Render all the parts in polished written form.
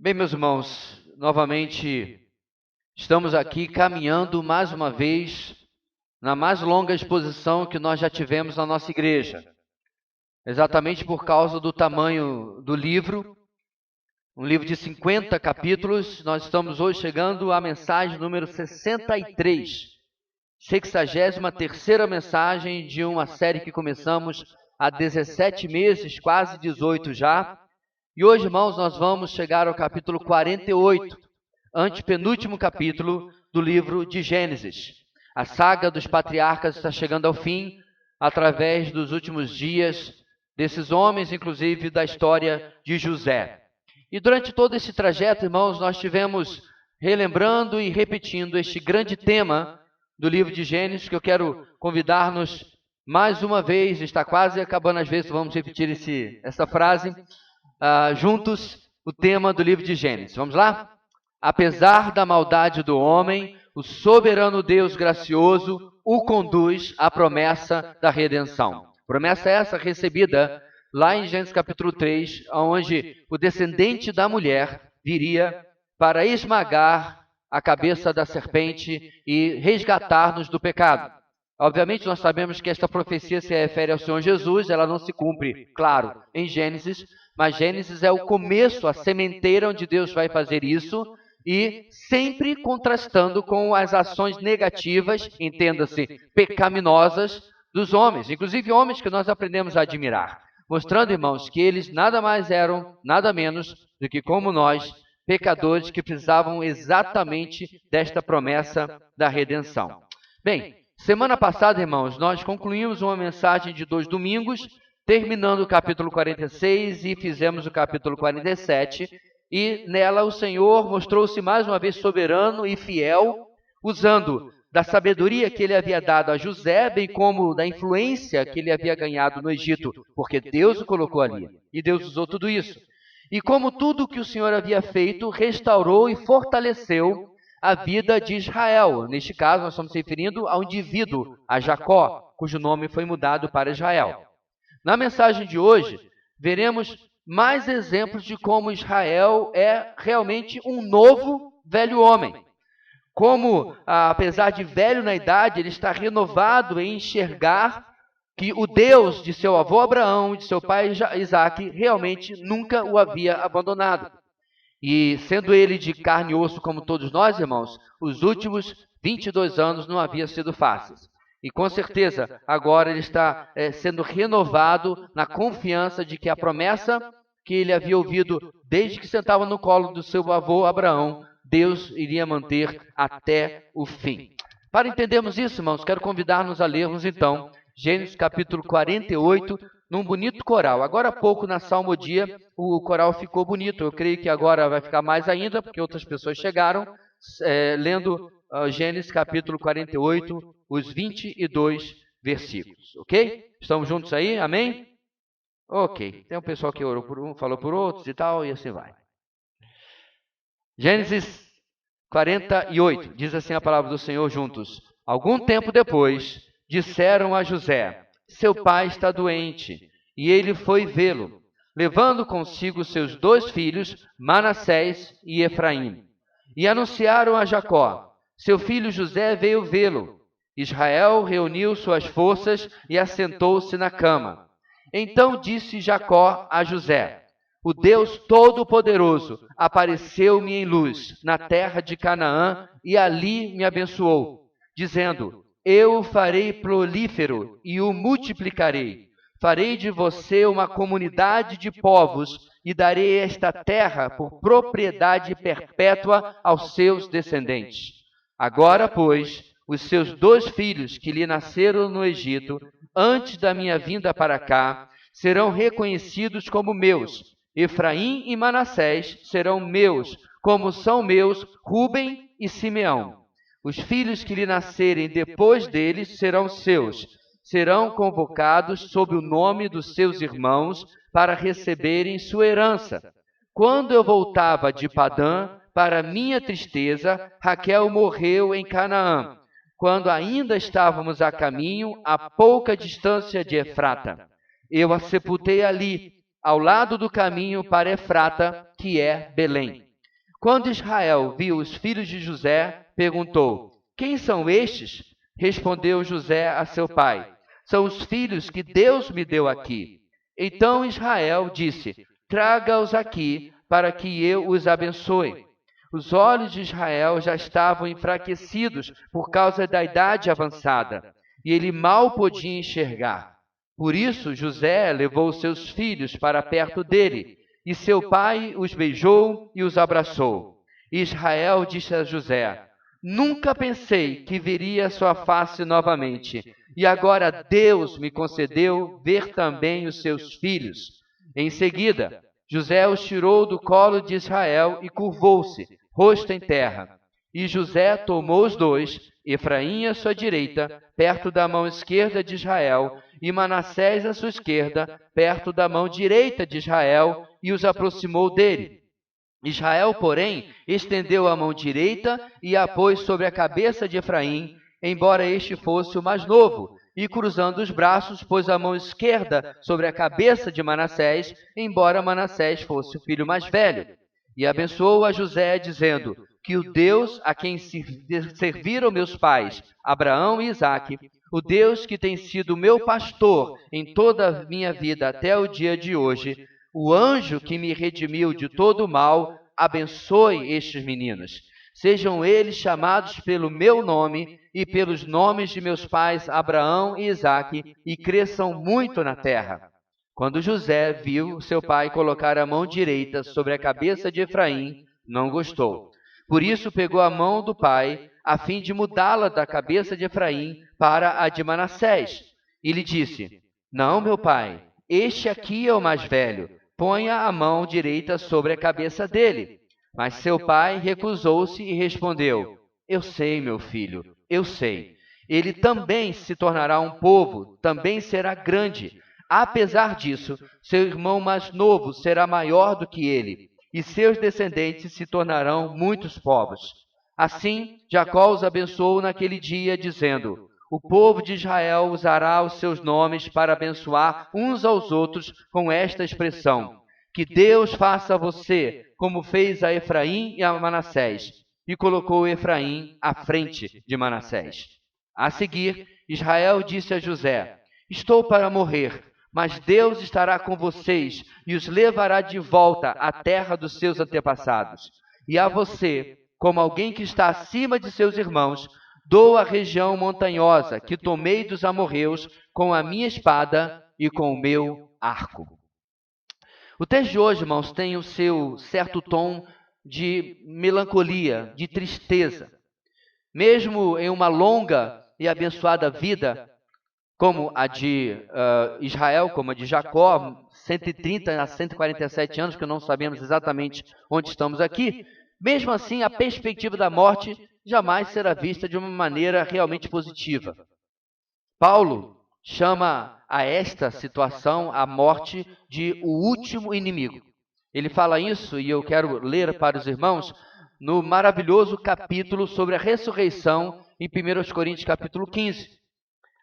Bem, meus irmãos, novamente estamos aqui caminhando mais uma vez na mais longa exposição que nós já tivemos na nossa igreja. Exatamente por causa do tamanho do livro, um livro de 50 capítulos, nós estamos hoje chegando à mensagem número 63, 63ª mensagem de uma série que começamos há 17 meses, quase 18 já. E hoje, irmãos, nós vamos chegar ao capítulo 48, antepenúltimo capítulo do livro de Gênesis. A saga dos patriarcas está chegando ao fim através dos últimos dias desses homens, inclusive da história de José. E durante todo esse trajeto, irmãos, nós tivemos relembrando e repetindo este grande tema do livro de Gênesis, que eu quero convidar-nos mais uma vez, está quase acabando às vezes, vamos repetir essa frase, juntos, o tema do livro de Gênesis. Vamos lá? Apesar da maldade do homem, o soberano Deus gracioso o conduz à promessa da redenção. Promessa essa recebida lá em Gênesis capítulo 3, onde o descendente da mulher viria para esmagar a cabeça da serpente e resgatar-nos do pecado. Obviamente, nós sabemos que esta profecia se refere ao Senhor Jesus, ela não se cumpre, claro, em Gênesis, mas Gênesis é o começo, a sementeira onde Deus vai fazer isso, e sempre contrastando com as ações negativas, entenda-se, pecaminosas, dos homens, inclusive homens que nós aprendemos a admirar, mostrando, irmãos, que eles nada mais eram, nada menos do que como nós, pecadores que precisavam exatamente desta promessa da redenção. Bem, semana passada, irmãos, nós concluímos uma mensagem de 2 domingos, terminando o capítulo 46 e fizemos o capítulo 47, e nela o Senhor mostrou-se mais uma vez soberano e fiel, usando da sabedoria que ele havia dado a José, bem como da influência que ele havia ganhado no Egito, porque Deus o colocou ali, e Deus usou tudo isso. E como tudo que o Senhor havia feito, restaurou e fortaleceu a vida de Israel. Neste caso, nós estamos se referindo ao indivíduo, a Jacó, cujo nome foi mudado para Israel. Na mensagem de hoje, veremos mais exemplos de como Israel é realmente um novo velho homem. Como, apesar de velho na idade, ele está renovado em enxergar que o Deus de seu avô Abraão e de seu pai Isaque realmente nunca o havia abandonado. E sendo ele de carne e osso como todos nós, irmãos, os últimos 22 anos não haviam sido fáceis. E com certeza, agora ele está sendo renovado na confiança de que a promessa que ele havia ouvido desde que sentava no colo do seu avô Abraão, Deus iria manter até o fim. Para entendermos isso, irmãos, quero convidar-nos a lermos então Gênesis capítulo 48, num bonito coral. Agora há pouco na salmodia o coral ficou bonito, eu creio que agora vai ficar mais ainda, porque outras pessoas chegaram, lendo Gênesis capítulo 48, os 22 versículos, ok? Estamos juntos aí? Amém? Ok, tem um pessoal que orou por um, falou por outros e tal, e assim vai. Gênesis 48, diz assim a palavra do Senhor juntos. Algum tempo depois, disseram a José, seu pai está doente, e ele foi vê-lo, levando consigo seus 2 filhos, Manassés e Efraim. E anunciaram a Jacó, seu filho José veio vê-lo. Israel reuniu suas forças e assentou-se na cama. Então disse Jacó a José, o Deus Todo-Poderoso apareceu-me em luz na terra de Canaã e ali me abençoou, dizendo, eu o farei prolífero e o multiplicarei. Farei de você uma comunidade de povos e darei esta terra por propriedade perpétua aos seus descendentes. Agora, pois, os seus 2 filhos que lhe nasceram no Egito, antes da minha vinda para cá, serão reconhecidos como meus. Efraim e Manassés serão meus, como são meus Rúben e Simeão. Os filhos que lhe nascerem depois deles serão seus. Serão convocados sob o nome dos seus irmãos para receberem sua herança. Quando eu voltava de Padã, para minha tristeza, Raquel morreu em Canaã, quando ainda estávamos a caminho, a pouca distância de Efrata. Eu a sepultei ali, ao lado do caminho para Efrata, que é Belém. Quando Israel viu os filhos de José, perguntou: quem são estes? Respondeu José a seu pai: são os filhos que Deus me deu aqui. Então Israel disse: traga-os aqui, para que eu os abençoe. Os olhos de Israel já estavam enfraquecidos por causa da idade avançada, e ele mal podia enxergar. Por isso José levou seus filhos para perto dele, e seu pai os beijou e os abraçou. Israel disse a José: nunca pensei que veria sua face novamente, e agora Deus me concedeu ver também os seus filhos. Em seguida, José os tirou do colo de Israel e curvou-se, rosto em terra. E José tomou os dois, Efraim à sua direita, perto da mão esquerda de Israel, e Manassés à sua esquerda, perto da mão direita de Israel, e os aproximou dele. Israel, porém, estendeu a mão direita e a pôs sobre a cabeça de Efraim, embora este fosse o mais novo, e cruzando os braços, pôs a mão esquerda sobre a cabeça de Manassés, embora Manassés fosse o filho mais velho. E abençoou a José, dizendo: que o Deus a quem serviram meus pais, Abraão e Isaque, o Deus que tem sido meu pastor em toda a minha vida até o dia de hoje, o anjo que me redimiu de todo o mal, abençoe estes meninos. Sejam eles chamados pelo meu nome e pelos nomes de meus pais Abraão e Isaque, e cresçam muito na terra. Quando José viu seu pai colocar a mão direita sobre a cabeça de Efraim, não gostou. Por isso pegou a mão do pai, a fim de mudá-la da cabeça de Efraim para a de Manassés. E lhe disse: não, meu pai, este aqui é o mais velho. Ponha a mão direita sobre a cabeça dele. Mas seu pai recusou-se e respondeu: eu sei, meu filho, eu sei. Ele também se tornará um povo, também será grande. Apesar disso, seu irmão mais novo será maior do que ele, e seus descendentes se tornarão muitos povos. Assim, Jacó os abençoou naquele dia, dizendo: o povo de Israel usará os seus nomes para abençoar uns aos outros com esta expressão: que Deus faça a você como fez a Efraim e a Manassés. E colocou Efraim à frente de Manassés. A seguir, Israel disse a José: estou para morrer, mas Deus estará com vocês e os levará de volta à terra dos seus antepassados. E a você, como alguém que está acima de seus irmãos, dou a região montanhosa que tomei dos amorreus com a minha espada e com o meu arco. O texto de hoje, irmãos, tem o seu certo tom de melancolia, de tristeza. Mesmo em uma longa e abençoada vida, como a de Israel, como a de Jacó, 130 a 147 anos, que não sabemos exatamente onde estamos aqui, mesmo assim, a perspectiva da morte jamais será vista de uma maneira realmente positiva. Paulo chama a esta situação a morte de o último inimigo. Ele fala isso, e eu quero ler para os irmãos, no maravilhoso capítulo sobre a ressurreição, em 1 Coríntios capítulo 15.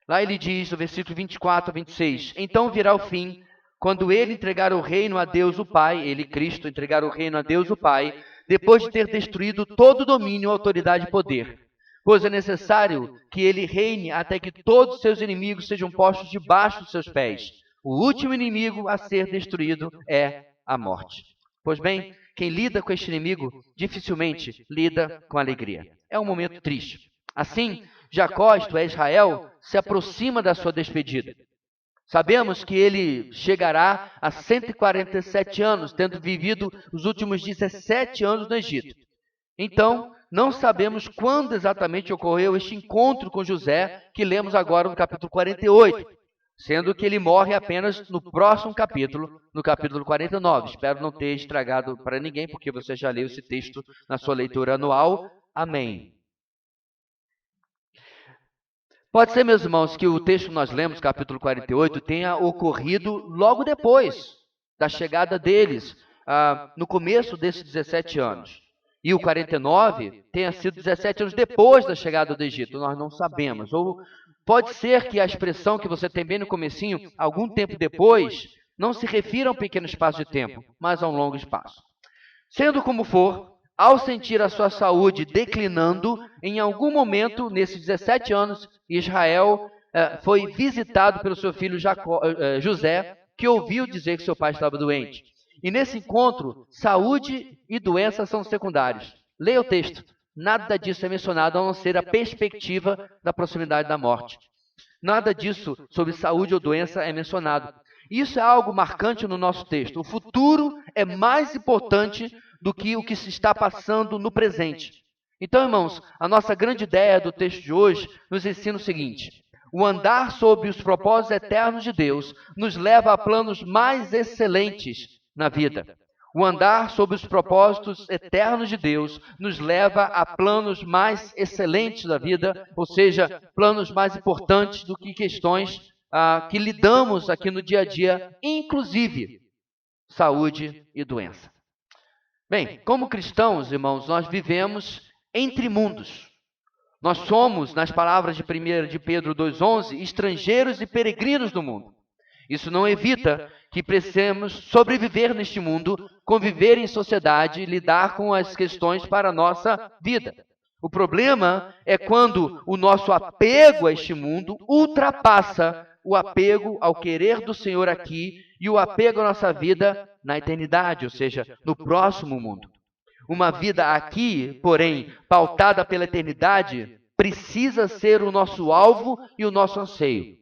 Lá ele diz, no versículo 24 a 26, então virá o fim, quando ele entregar o reino a Deus o Pai, ele, Cristo, entregar o reino a Deus o Pai, depois de ter destruído todo domínio, autoridade e poder. Pois é necessário que ele reine até que todos os seus inimigos sejam postos debaixo dos seus pés. O último inimigo a ser destruído é a morte. Pois bem, quem lida com este inimigo dificilmente lida com alegria. É um momento triste. Assim, Jacó, isto é, Israel, se aproxima da sua despedida. Sabemos que ele chegará a 147 anos, tendo vivido os últimos 17 anos no Egito. Então, não sabemos quando exatamente ocorreu este encontro com José, que lemos agora no capítulo 48, sendo que ele morre apenas no próximo capítulo, no capítulo 49. Espero não ter estragado para ninguém, porque você já leu esse texto na sua leitura anual. Amém. Pode ser, meus irmãos, que o texto que nós lemos, capítulo 48, tenha ocorrido logo depois da chegada deles, no começo desses 17 anos. E o 49 tenha sido 17 anos depois da chegada do Egito, nós não sabemos. Ou pode ser que a expressão que você tem bem no comecinho, algum tempo depois, não se refira a um pequeno espaço de tempo, mas a um longo espaço. Sendo como for, ao sentir a sua saúde declinando, em algum momento, nesses 17 anos, Israel foi visitado pelo seu filho José, que ouviu dizer que seu pai estava doente. E nesse encontro, saúde e doença são secundários. Leia o texto. Nada disso é mencionado, a não ser a perspectiva da proximidade da morte. Nada disso sobre saúde ou doença é mencionado. Isso é algo marcante no nosso texto. O futuro é mais importante do que o que se está passando no presente. Então, irmãos, a nossa grande ideia do texto de hoje nos ensina o seguinte: o andar sob os propósitos eternos de Deus nos leva a planos mais excelentes na vida. O andar sob os propósitos eternos de Deus nos leva a planos mais excelentes da vida, ou seja, planos mais importantes do que questões que lidamos aqui no dia a dia, inclusive saúde e doença. Bem, como cristãos, irmãos, nós vivemos entre mundos. Nós somos, nas palavras de 1 de Pedro 2,11, estrangeiros e peregrinos do mundo. Isso não evita que precisemos sobreviver neste mundo, conviver em sociedade, lidar com as questões para a nossa vida. O problema é quando o nosso apego a este mundo ultrapassa o apego ao querer do Senhor aqui e o apego à nossa vida na eternidade, ou seja, no próximo mundo. Uma vida aqui, porém, pautada pela eternidade, precisa ser o nosso alvo e o nosso anseio.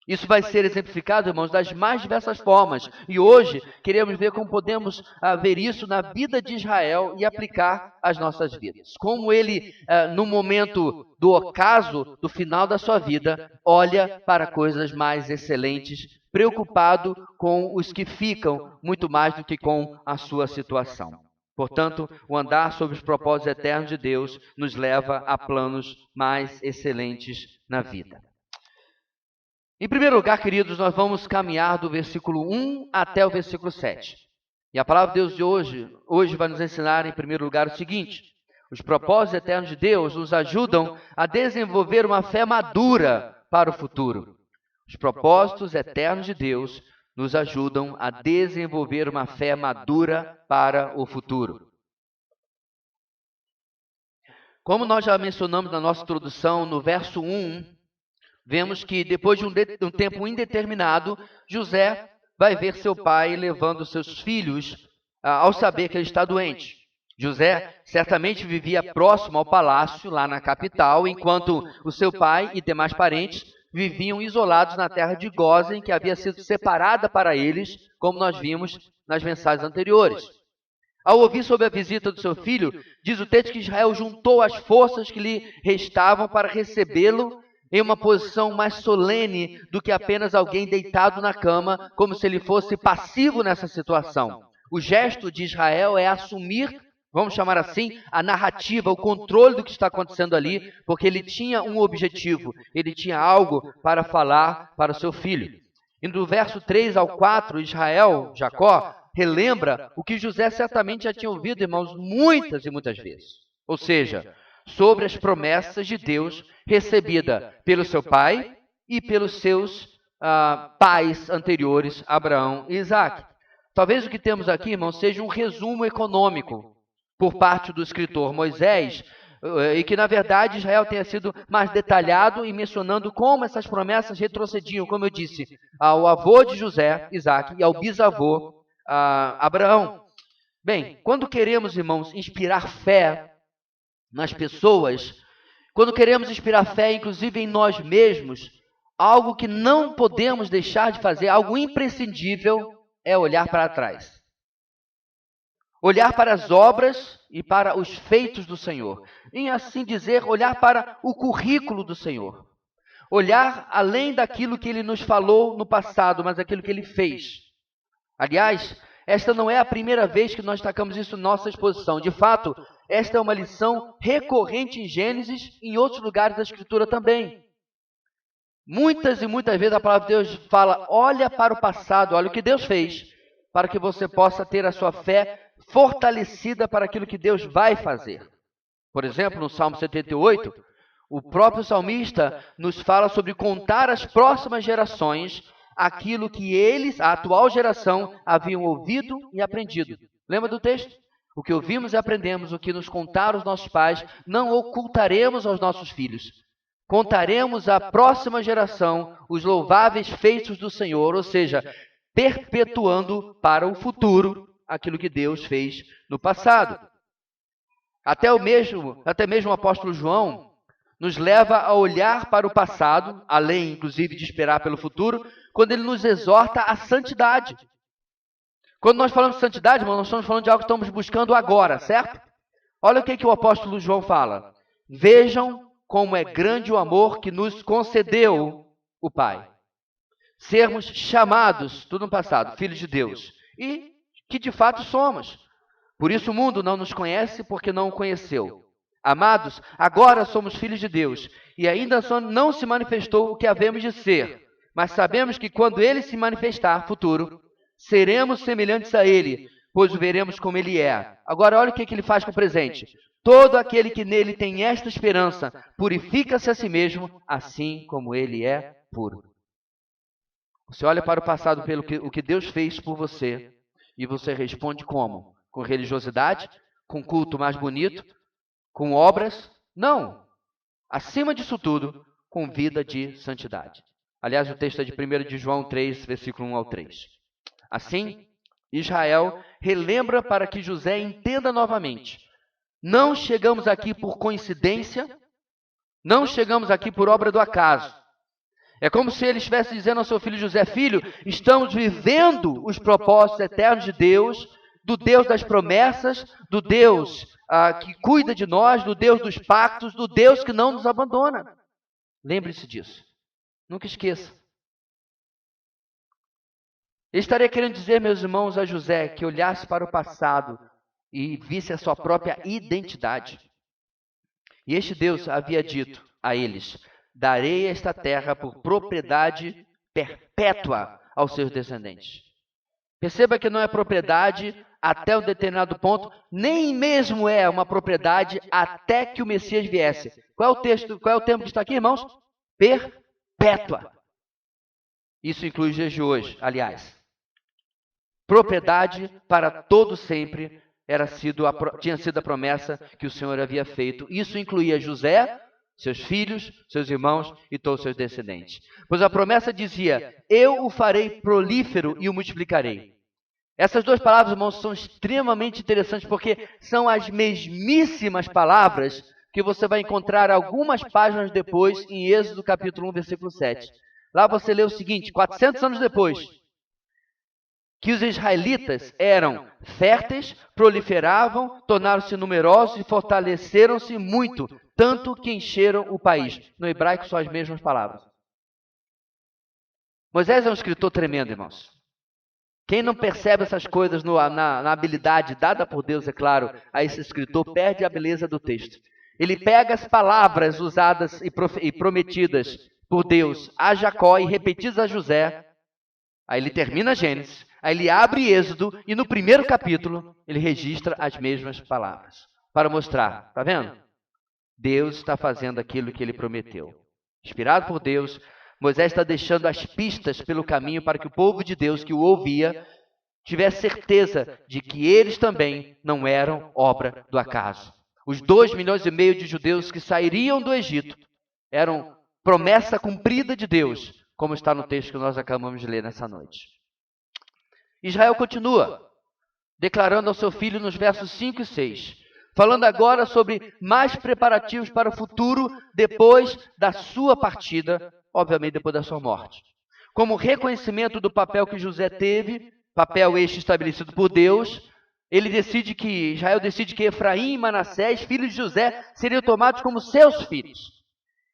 Isso vai ser exemplificado, irmãos, das mais diversas formas. E hoje queremos ver como podemos ver isso na vida de Israel e aplicar às nossas vidas. Como ele, no momento do ocaso, do final da sua vida, olha para coisas mais excelentes, preocupado com os que ficam muito mais do que com a sua situação. Portanto, o andar sobre os propósitos eternos de Deus nos leva a planos mais excelentes na vida. Em primeiro lugar, queridos, nós vamos caminhar do versículo 1 até o versículo 7. E a palavra de Deus de hoje vai nos ensinar, em primeiro lugar, o seguinte: os propósitos eternos de Deus nos ajudam a desenvolver uma fé madura para o futuro. Os propósitos eternos de Deus nos ajudam a desenvolver uma fé madura para o futuro. Como nós já mencionamos na nossa introdução, no verso 1, vemos que depois de um tempo indeterminado, José vai ver seu pai levando seus filhos ao saber que ele está doente. José certamente vivia próximo ao palácio, lá na capital, enquanto o seu pai e demais parentes viviam isolados na terra de Gósen, que havia sido separada para eles, como nós vimos nas mensagens anteriores. Ao ouvir sobre a visita do seu filho, diz o texto que Israel juntou as forças que lhe restavam para recebê-lo em uma posição mais solene do que apenas alguém deitado na cama, como se ele fosse passivo nessa situação. O gesto de Israel é assumir, vamos chamar assim, a narrativa, o controle do que está acontecendo ali, porque ele tinha um objetivo, ele tinha algo para falar para o seu filho. E do verso 3 ao 4, Jacó, relembra o que José certamente já tinha ouvido, irmãos, muitas e muitas vezes. Ou seja, sobre as promessas de Deus recebida pelo seu pai e pelos seus pais anteriores, Abraão e Isaac. Talvez o que temos aqui, irmãos, seja um resumo econômico por parte do escritor Moisés, e que, na verdade, Israel tenha sido mais detalhado e mencionando como essas promessas retrocediam, como eu disse, ao avô de José, Isaac, e ao bisavô, Abraão. Bem, quando queremos, irmãos, inspirar fé nas pessoas, quando queremos inspirar fé, inclusive em nós mesmos, algo que não podemos deixar de fazer, algo imprescindível, é olhar para trás. Olhar para as obras e para os feitos do Senhor. Em assim dizer, olhar para o currículo do Senhor. Olhar além daquilo que Ele nos falou no passado, mas aquilo que Ele fez. Aliás, esta não é a primeira vez que nós destacamos isso na nossa exposição. De fato, esta é uma lição recorrente em Gênesis e em outros lugares da Escritura também. Muitas e muitas vezes a palavra de Deus fala, olha para o passado, olha o que Deus fez, para que você possa ter a sua fé fortalecida para aquilo que Deus vai fazer. Por exemplo, no Salmo 78, o próprio salmista nos fala sobre contar às próximas gerações aquilo que eles, a atual geração, haviam ouvido e aprendido. Lembra do texto? O que ouvimos e aprendemos, o que nos contaram os nossos pais, não ocultaremos aos nossos filhos. Contaremos à próxima geração os louváveis feitos do Senhor, ou seja, perpetuando para o futuro aquilo que Deus fez no passado. Até mesmo o apóstolo João nos leva a olhar para o passado, além, inclusive, de esperar pelo futuro, quando ele nos exorta à santidade. Quando nós falamos de santidade, irmão, nós estamos falando de algo que estamos buscando agora, certo? Olha o que o apóstolo João fala. Vejam como é grande o amor que nos concedeu o Pai. Sermos chamados, tudo no passado, filhos de Deus. E que de fato somos. Por isso o mundo não nos conhece porque não o conheceu. Amados, agora somos filhos de Deus, e ainda não se manifestou o que havemos de ser. Mas sabemos que quando Ele se manifestar, futuro, seremos semelhantes a Ele, pois o veremos como Ele é. Agora olha o que ele faz com o presente. Todo aquele que nele tem esta esperança, purifica-se a si mesmo, assim como Ele é puro. Você olha para o passado pelo o que Deus fez por você, e você responde como? Com religiosidade? Com culto mais bonito? Com obras? Não. Acima disso tudo, com vida de santidade. Aliás, o texto é de 1 de João 3, versículo 1 ao 3. Assim, Israel relembra para que José entenda novamente. Não chegamos aqui por coincidência, não chegamos aqui por obra do acaso. É como se ele estivesse dizendo ao seu filho José, filho, estamos vivendo os propósitos eternos de Deus, do Deus das promessas, do Deus que cuida de nós, do Deus dos pactos, do Deus que não nos abandona. Lembre-se disso. Nunca esqueça. Ele estaria querendo dizer, meus irmãos, a José que olhasse para o passado e visse a sua própria identidade. E este Deus havia dito a eles, darei esta terra por propriedade perpétua aos seus descendentes. Perceba que não é propriedade até um determinado ponto, nem mesmo é uma propriedade até que o Messias viesse. Qual é o termo que está aqui, irmãos? Perpétua. Isso inclui os dias de hoje, aliás. Propriedade para todo sempre tinha sido a promessa que o Senhor havia feito. Isso incluía José, seus filhos, seus irmãos e todos os seus descendentes. Pois a promessa dizia, eu o farei prolífero e o multiplicarei. Essas duas palavras, irmãos, são extremamente interessantes porque são as mesmíssimas palavras que você vai encontrar algumas páginas depois em Êxodo capítulo 1, versículo 7. Lá você lê o seguinte, 400 anos depois, que os israelitas eram férteis, proliferavam, tornaram-se numerosos e fortaleceram-se muito, tanto que encheram o país. No hebraico são as mesmas palavras. Moisés é um escritor tremendo, irmãos. Quem não percebe essas coisas na habilidade dada por Deus, é claro, a esse escritor, perde a beleza do texto. Ele pega as palavras usadas e prometidas por Deus a Jacó e repetidas a José, aí ele termina Gênesis, aí ele abre Êxodo e no primeiro capítulo ele registra as mesmas palavras, para mostrar, está vendo? Deus está fazendo aquilo que ele prometeu. Inspirado por Deus, Moisés está deixando as pistas pelo caminho para que o povo de Deus que o ouvia tivesse certeza de que eles também não eram obra do acaso. Os 2,5 milhões de judeus que sairiam do Egito eram promessa cumprida de Deus, como está no texto que nós acabamos de ler nessa noite. Israel continua, declarando ao seu filho nos versos 5 e 6, falando agora sobre mais preparativos para o futuro depois da sua partida, obviamente depois da sua morte. Como reconhecimento do papel que José teve, papel este estabelecido por Deus, Israel decide que Efraim e Manassés, filhos de José, seriam tomados como seus filhos.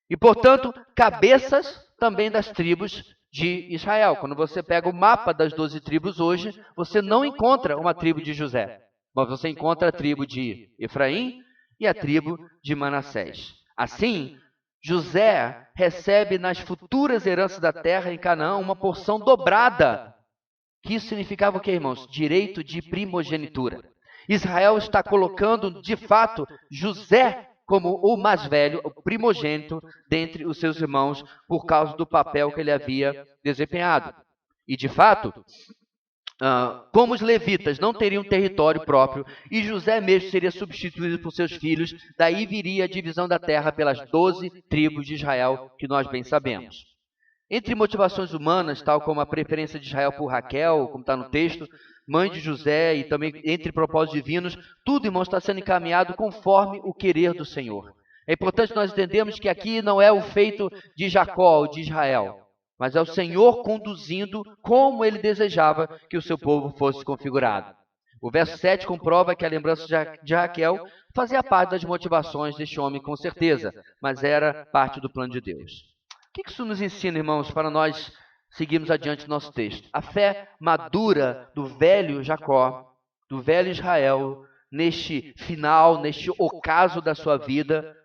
E, portanto, cabeças também das tribos de Israel. Quando você pega o mapa das 12 tribos hoje, você não encontra uma tribo de José, mas você encontra a tribo de Efraim e a tribo de Manassés. Assim, José recebe nas futuras heranças da terra em Canaã uma porção dobrada. Que isso significava o quê, irmãos? Direito de primogenitura. Israel está colocando, de fato, José como o mais velho, o primogênito dentre os seus irmãos, por causa do papel que ele havia desempenhado. E, de fato, como os levitas não teriam território próprio e José mesmo seria substituído por seus filhos, daí viria a divisão da terra pelas 12 tribos de Israel, que nós bem sabemos. Entre motivações humanas, tal como a preferência de Israel por Raquel, como está no texto, mãe de José, e também entre propósitos divinos, tudo, irmãos, está sendo encaminhado conforme o querer do Senhor. É importante nós entendermos que aqui não é o feito de Jacó ou de Israel, mas é o Senhor conduzindo como ele desejava que o seu povo fosse configurado. O verso 7 comprova que a lembrança de Raquel fazia parte das motivações deste homem, com certeza, mas era parte do plano de Deus. O que isso nos ensina, irmãos, para nós seguirmos adiante no nosso texto? A fé madura do velho Jacó, do velho Israel, neste final, neste ocaso da sua vida,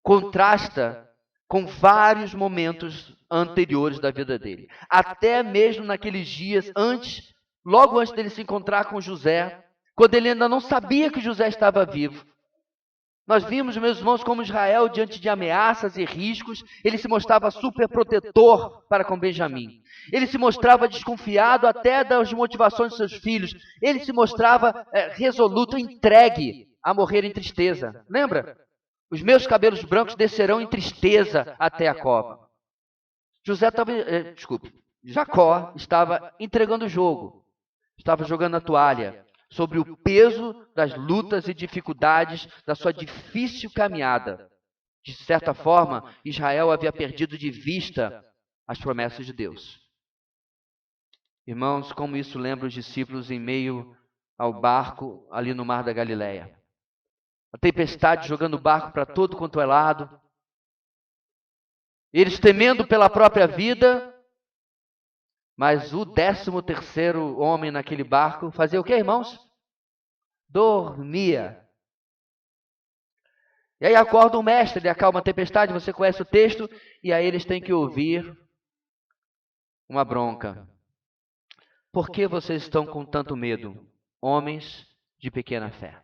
contrasta com vários momentos anteriores da vida dele. Até mesmo naqueles dias antes, logo antes dele se encontrar com José, quando ele ainda não sabia que José estava vivo. Nós vimos, meus irmãos, como Israel, diante de ameaças e riscos, ele se mostrava super protetor para com Benjamim. Ele se mostrava desconfiado até das motivações de seus filhos. Ele se mostrava resoluto, entregue a morrer em tristeza. Lembra? Os meus cabelos brancos descerão em tristeza até a cova. Jacó estava entregando o jogo, estava jogando a toalha, sobre o peso das lutas e dificuldades da sua difícil caminhada. De certa forma, Israel havia perdido de vista as promessas de Deus. Irmãos, como isso lembra os discípulos em meio ao barco ali no mar da Galileia. A tempestade jogando o barco para todo quanto é lado. Eles temendo pela própria vida, mas o 13º homem naquele barco fazia o que, irmãos? Dormia. E aí acorda o mestre, ele acalma a tempestade, você conhece o texto, e aí eles têm que ouvir uma bronca. Por que vocês estão com tanto medo, homens de pequena fé?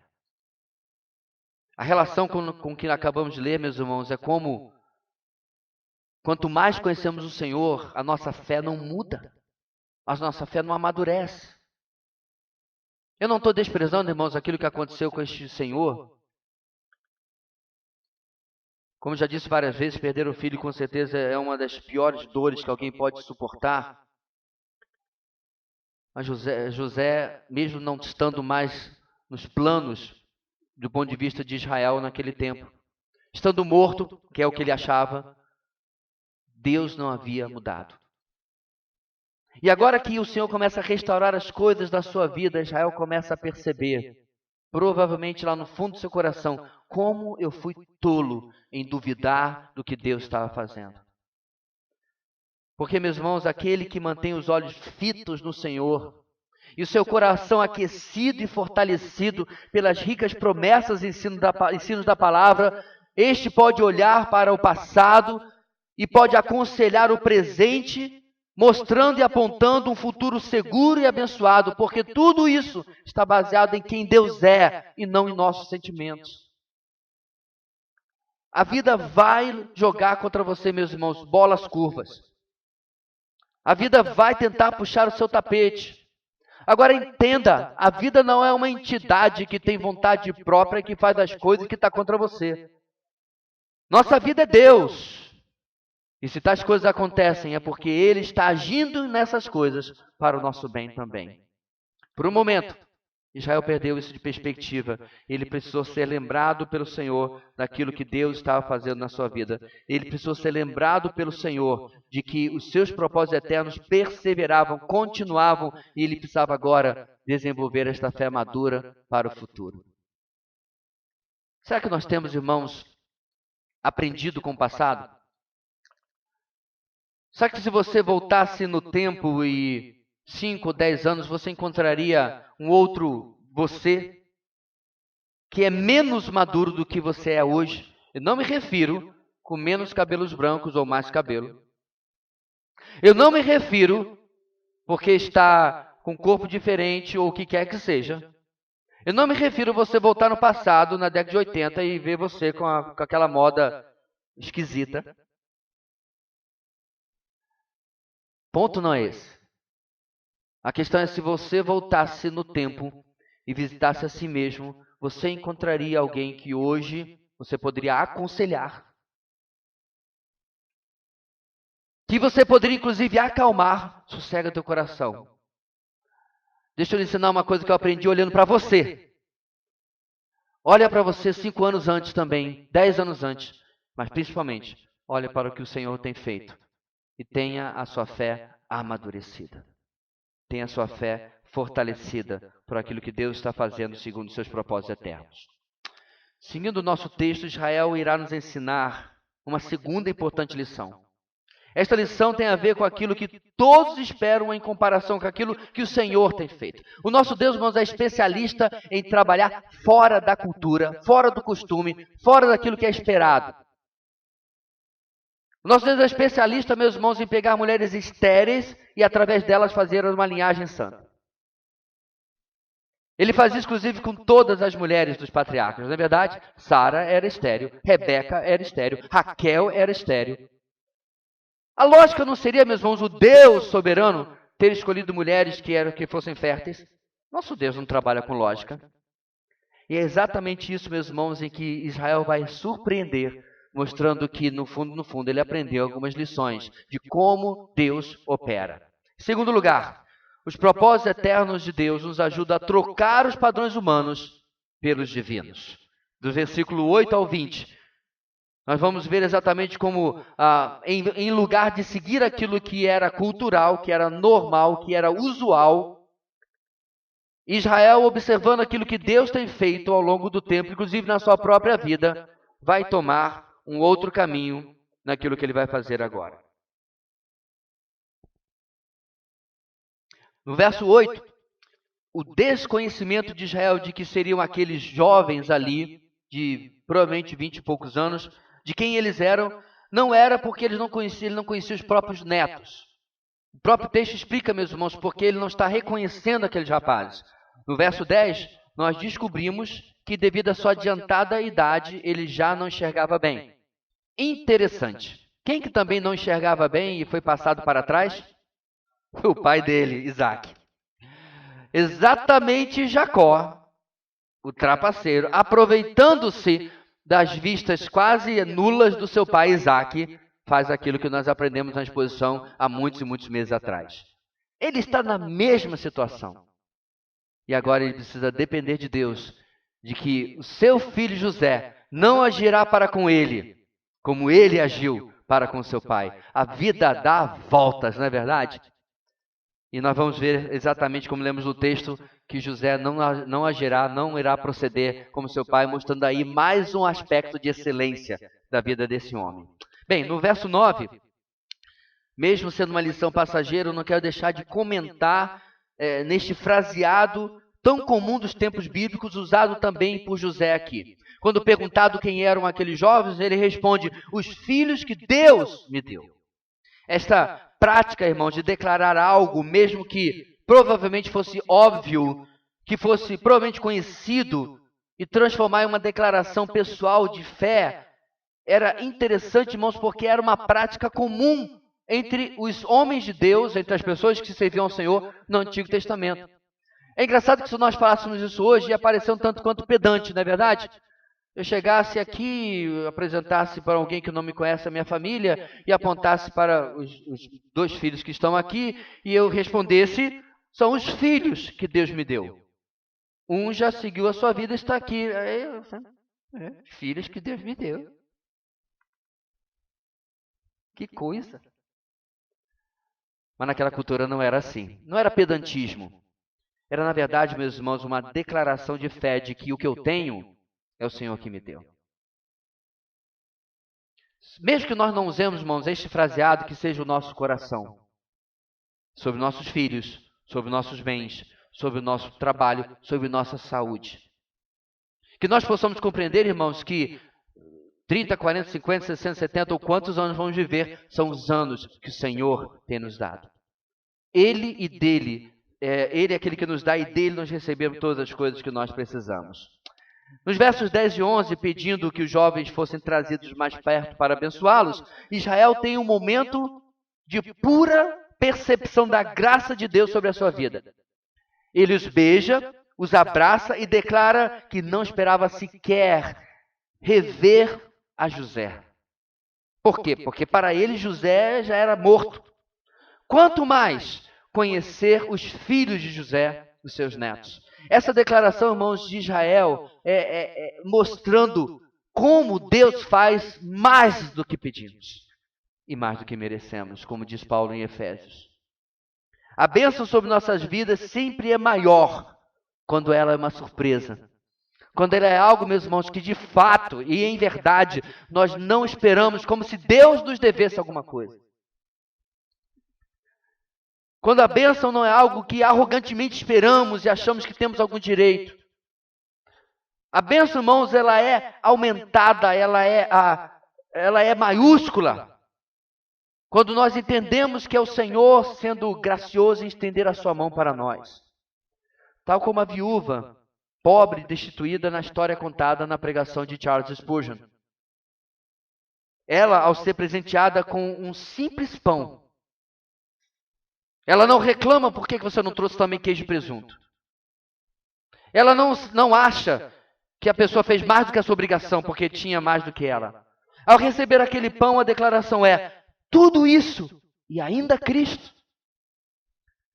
A relação com que acabamos de ler, meus irmãos, é como quanto mais conhecemos o Senhor, a nossa fé não muda, a nossa fé não amadurece. Eu não estou desprezando, irmãos, aquilo que aconteceu com este senhor. Como já disse várias vezes, perder o filho com certeza é uma das piores dores que alguém pode suportar. Mas José, mesmo não estando mais nos planos do ponto de vista de Israel naquele tempo, estando morto, que é o que ele achava, Deus não havia mudado. E agora que o Senhor começa a restaurar as coisas da sua vida, Israel começa a perceber, provavelmente lá no fundo do seu coração, como eu fui tolo em duvidar do que Deus estava fazendo. Porque, meus irmãos, aquele que mantém os olhos fitos no Senhor e o seu coração aquecido e fortalecido pelas ricas promessas e ensinos da palavra, este pode olhar para o passado e pode aconselhar o presente, mostrando e apontando um futuro seguro e abençoado, porque tudo isso está baseado em quem Deus é e não em nossos sentimentos. A vida vai jogar contra você, meus irmãos, bolas curvas. A vida vai tentar puxar o seu tapete. Agora entenda, a vida não é uma entidade que tem vontade própria, que faz as coisas que está contra você. Nossa vida é Deus. E se tais coisas acontecem, é porque Ele está agindo nessas coisas para o nosso bem também. Por um momento, Israel perdeu isso de perspectiva. Ele precisou ser lembrado pelo Senhor daquilo que Deus estava fazendo na sua vida. Ele precisou ser lembrado pelo Senhor de que os seus propósitos eternos perseveravam, continuavam, e ele precisava agora desenvolver esta fé madura para o futuro. Será que nós temos, irmãos, aprendido com o passado? Será que se você voltasse no tempo e 5 ou 10 anos, você encontraria um outro você que é menos maduro do que você é hoje? Eu não me refiro com menos cabelos brancos ou mais cabelo. Eu não me refiro porque está com um corpo diferente ou o que quer que seja. Eu não me refiro a você voltar no passado, na década de 80, e ver você com aquela moda esquisita. Ponto não é esse. A questão é se você voltasse no tempo e visitasse a si mesmo, você encontraria alguém que hoje você poderia aconselhar, que você poderia inclusive acalmar. Sossega teu coração. Deixa eu lhe ensinar uma coisa que eu aprendi olhando para você. Olha para você 5 anos antes também, 10 anos antes, mas principalmente, olha para o que o Senhor tem feito e tenha a sua fé amadurecida. Tenha a sua fé fortalecida por aquilo que Deus está fazendo segundo os seus propósitos eternos. Seguindo o nosso texto, Israel irá nos ensinar uma segunda importante lição. Esta lição tem a ver com aquilo que todos esperam em comparação com aquilo que o Senhor tem feito. O nosso Deus, irmãos, é especialista em trabalhar fora da cultura, fora do costume, fora daquilo que é esperado. O nosso Deus é especialista, meus irmãos, em pegar mulheres estéreis e através delas fazer uma linhagem santa. Ele faz isso, inclusive, com todas as mulheres dos patriarcas. Não é verdade? Sara era estéril, Rebeca era estéril, Raquel era estéril. A lógica não seria, meus irmãos, o Deus soberano ter escolhido mulheres que fossem férteis? Nosso Deus não trabalha com lógica. E é exatamente isso, meus irmãos, em que Israel vai surpreender, mostrando que, no fundo, ele aprendeu algumas lições de como Deus opera. Em segundo lugar, os propósitos eternos de Deus nos ajudam a trocar os padrões humanos pelos divinos. Do versículo 8 ao 20, nós vamos ver exatamente como, em lugar de seguir aquilo que era cultural, que era normal, que era usual, Israel, observando aquilo que Deus tem feito ao longo do tempo, inclusive na sua própria vida, vai tomar um outro caminho naquilo que ele vai fazer agora. No verso 8, o desconhecimento de Israel de que seriam aqueles jovens ali, de provavelmente 20 e poucos anos, de quem eles eram, não era porque ele não conhecia os próprios netos. O próprio texto explica, meus irmãos, porque ele não está reconhecendo aqueles rapazes. No verso 10, nós descobrimos que devido à sua adiantada idade, ele já não enxergava bem. Interessante. Quem que também não enxergava bem e foi passado para trás? O pai dele, Isaac. Exatamente Jacó, o trapaceiro, aproveitando-se das vistas quase nulas do seu pai Isaac, faz aquilo que nós aprendemos na exposição há muitos e muitos meses atrás. Ele está na mesma situação. E agora ele precisa depender de Deus, de que o seu filho José não agirá para com ele, como ele agiu para com seu pai. A vida dá voltas, não é verdade? E nós vamos ver exatamente como lemos no texto, que José não agirá, não irá proceder como seu pai, mostrando aí mais um aspecto de excelência da vida desse homem. Bem, no verso 9, mesmo sendo uma lição passageira, eu não quero deixar de comentar neste fraseado tão comum dos tempos bíblicos, usado também por José aqui. Quando perguntado quem eram aqueles jovens, ele responde: os filhos que Deus me deu. Esta prática, irmãos, de declarar algo, mesmo que provavelmente fosse óbvio, que fosse provavelmente conhecido, e transformar em uma declaração pessoal de fé, era interessante, irmãos, porque era uma prática comum entre os homens de Deus, entre as pessoas que serviam ao Senhor no Antigo Testamento. É engraçado que se nós falássemos isso hoje, ia parecer um tanto quanto pedante, não é verdade? Eu chegasse aqui, apresentasse para alguém que não me conhece a minha família e apontasse para os 2 filhos que estão aqui e eu respondesse: são os filhos que Deus me deu. Um já seguiu a sua vida e está aqui. Filhos que Deus me deu. Que coisa. Mas naquela cultura não era assim. Não era pedantismo. Era, na verdade, meus irmãos, uma declaração de fé de que o que eu tenho é o Senhor que me deu. Mesmo que nós não usemos, irmãos, este fraseado, que seja o nosso coração sobre nossos filhos, sobre nossos bens, sobre o nosso trabalho, sobre nossa saúde. Que nós possamos compreender, irmãos, que 30, 40, 50, 60, 70 ou quantos anos vamos viver são os anos que o Senhor tem nos dado. Ele e dele, Ele é aquele que nos dá e dele nós recebemos todas as coisas que nós precisamos. Nos versos 10 e 11, pedindo que os jovens fossem trazidos mais perto para abençoá-los, Israel tem um momento de pura percepção da graça de Deus sobre a sua vida. Ele os beija, os abraça e declara que não esperava sequer rever a José. Por quê? Porque para ele José já era morto. Quanto mais conhecer os filhos de José, os seus netos. Essa declaração, irmãos, de Israel mostrando como Deus faz mais do que pedimos e mais do que merecemos, como diz Paulo em Efésios. A bênção sobre nossas vidas sempre é maior quando ela é uma surpresa. Quando ela é algo, meus irmãos, que de fato e em verdade nós não esperamos, como se Deus nos devesse alguma coisa. Quando a bênção não é algo que arrogantemente esperamos e achamos que temos algum direito. A bênção, irmãos, ela é aumentada, ela é maiúscula. Quando nós entendemos que é o Senhor sendo gracioso em estender a sua mão para nós. Tal como a viúva, pobre e destituída na história contada na pregação de Charles Spurgeon. Ela, ao ser presenteada com um simples pão, ela não reclama por que você não trouxe também queijo e presunto. Ela não acha que a pessoa fez mais do que a sua obrigação, porque tinha mais do que ela. Ao receber aquele pão, a declaração é, tudo isso e ainda Cristo.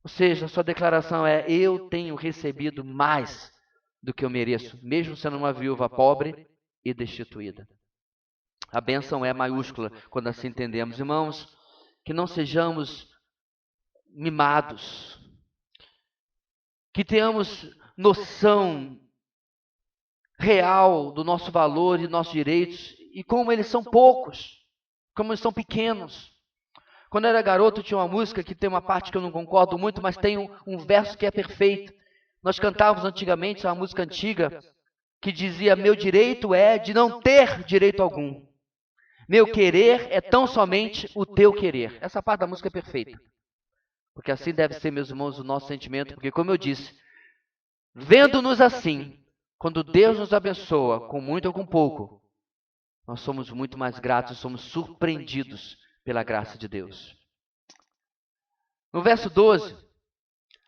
Ou seja, a sua declaração é, eu tenho recebido mais do que eu mereço, mesmo sendo uma viúva pobre e destituída. A bênção é maiúscula quando assim entendemos. Irmãos, que não sejamos mimados, que tenhamos noção real do nosso valor e nossos direitos e como eles são poucos, como eles são pequenos. Quando eu era garoto tinha uma música que tem uma parte que eu não concordo muito, mas tem um verso que é perfeito. Nós cantávamos antigamente uma música antiga que dizia, meu direito é de não ter direito algum. Meu querer é tão somente o teu querer. Essa parte da música é perfeita. Porque assim deve ser, meus irmãos, o nosso sentimento. Porque, como eu disse, vendo-nos assim, quando Deus nos abençoa, com muito ou com pouco, nós somos muito mais gratos, somos surpreendidos pela graça de Deus. No verso 12,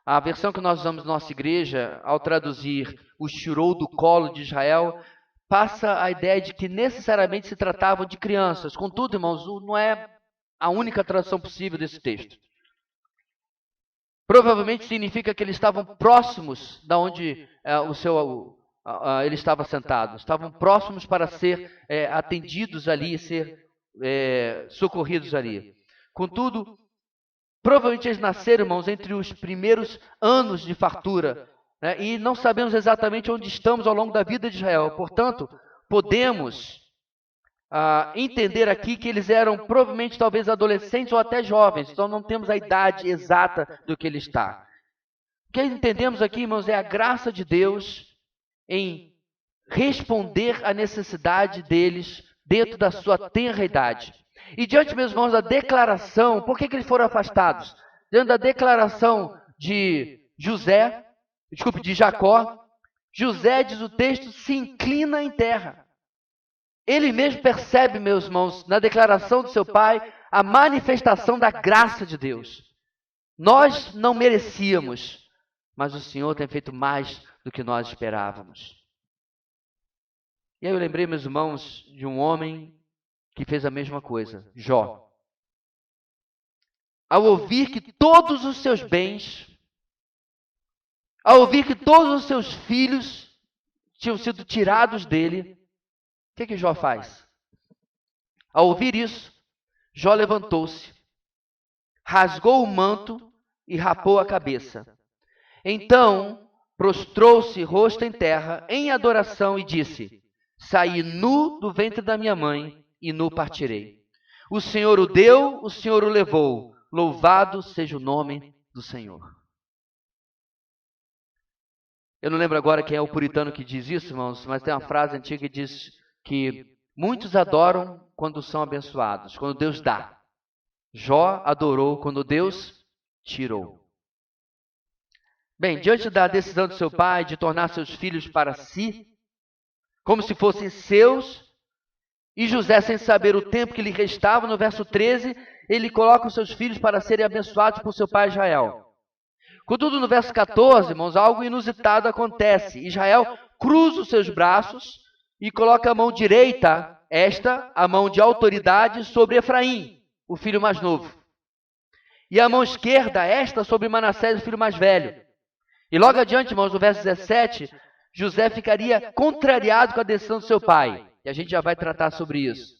a versão que nós usamos na nossa igreja, ao traduzir o tirou do colo de Israel, passa a ideia de que necessariamente se tratavam de crianças. Contudo, irmãos, não é a única tradução possível desse texto. Provavelmente significa que eles estavam próximos da onde ele estava sentado. Estavam próximos para ser atendidos ali, ser socorridos ali. Contudo, provavelmente eles nasceram, irmãos, entre os primeiros anos de fartura. Né? E não sabemos exatamente onde estamos ao longo da vida de Israel. Portanto, podemos entender aqui que eles eram provavelmente talvez adolescentes ou até jovens, então não temos a idade exata do que ele está. O que entendemos aqui, irmãos, é a graça de Deus em responder à necessidade deles dentro da sua tenra idade. E diante, meus irmãos, da declaração, por que eles foram afastados? Diante da declaração de Jacó, José, diz o texto, se inclina em terra. Ele mesmo percebe, meus irmãos, na declaração do seu pai, a manifestação da graça de Deus. Nós não merecíamos, mas o Senhor tem feito mais do que nós esperávamos. E aí eu lembrei, meus irmãos, de um homem que fez a mesma coisa, Jó. Ao ouvir que todos os seus bens, ao ouvir que todos os seus filhos tinham sido tirados dele, o que Jó faz? Ao ouvir isso, Jó levantou-se, rasgou o manto e rapou a cabeça. Então, prostrou-se rosto em terra, em adoração, e disse, saí nu do ventre da minha mãe, e nu partirei. O Senhor o deu, o Senhor o levou. Louvado seja o nome do Senhor. Eu não lembro agora quem é o puritano que diz isso, irmãos, mas tem uma frase antiga que diz que muitos adoram quando são abençoados, quando Deus dá. Jó adorou quando Deus tirou. Bem, diante da decisão do seu pai de tornar seus filhos para si, como se fossem seus, e José, sem saber o tempo que lhe restava, no verso 13, ele coloca os seus filhos para serem abençoados por seu pai Israel. Contudo, no verso 14, irmãos, algo inusitado acontece. Israel cruza os seus braços e coloca a mão direita, a mão de autoridade, sobre Efraim, o filho mais novo. E a mão esquerda, sobre Manassés, o filho mais velho. E logo adiante, irmãos, no verso 17, José ficaria contrariado com a decisão do seu pai. E a gente já vai tratar sobre isso.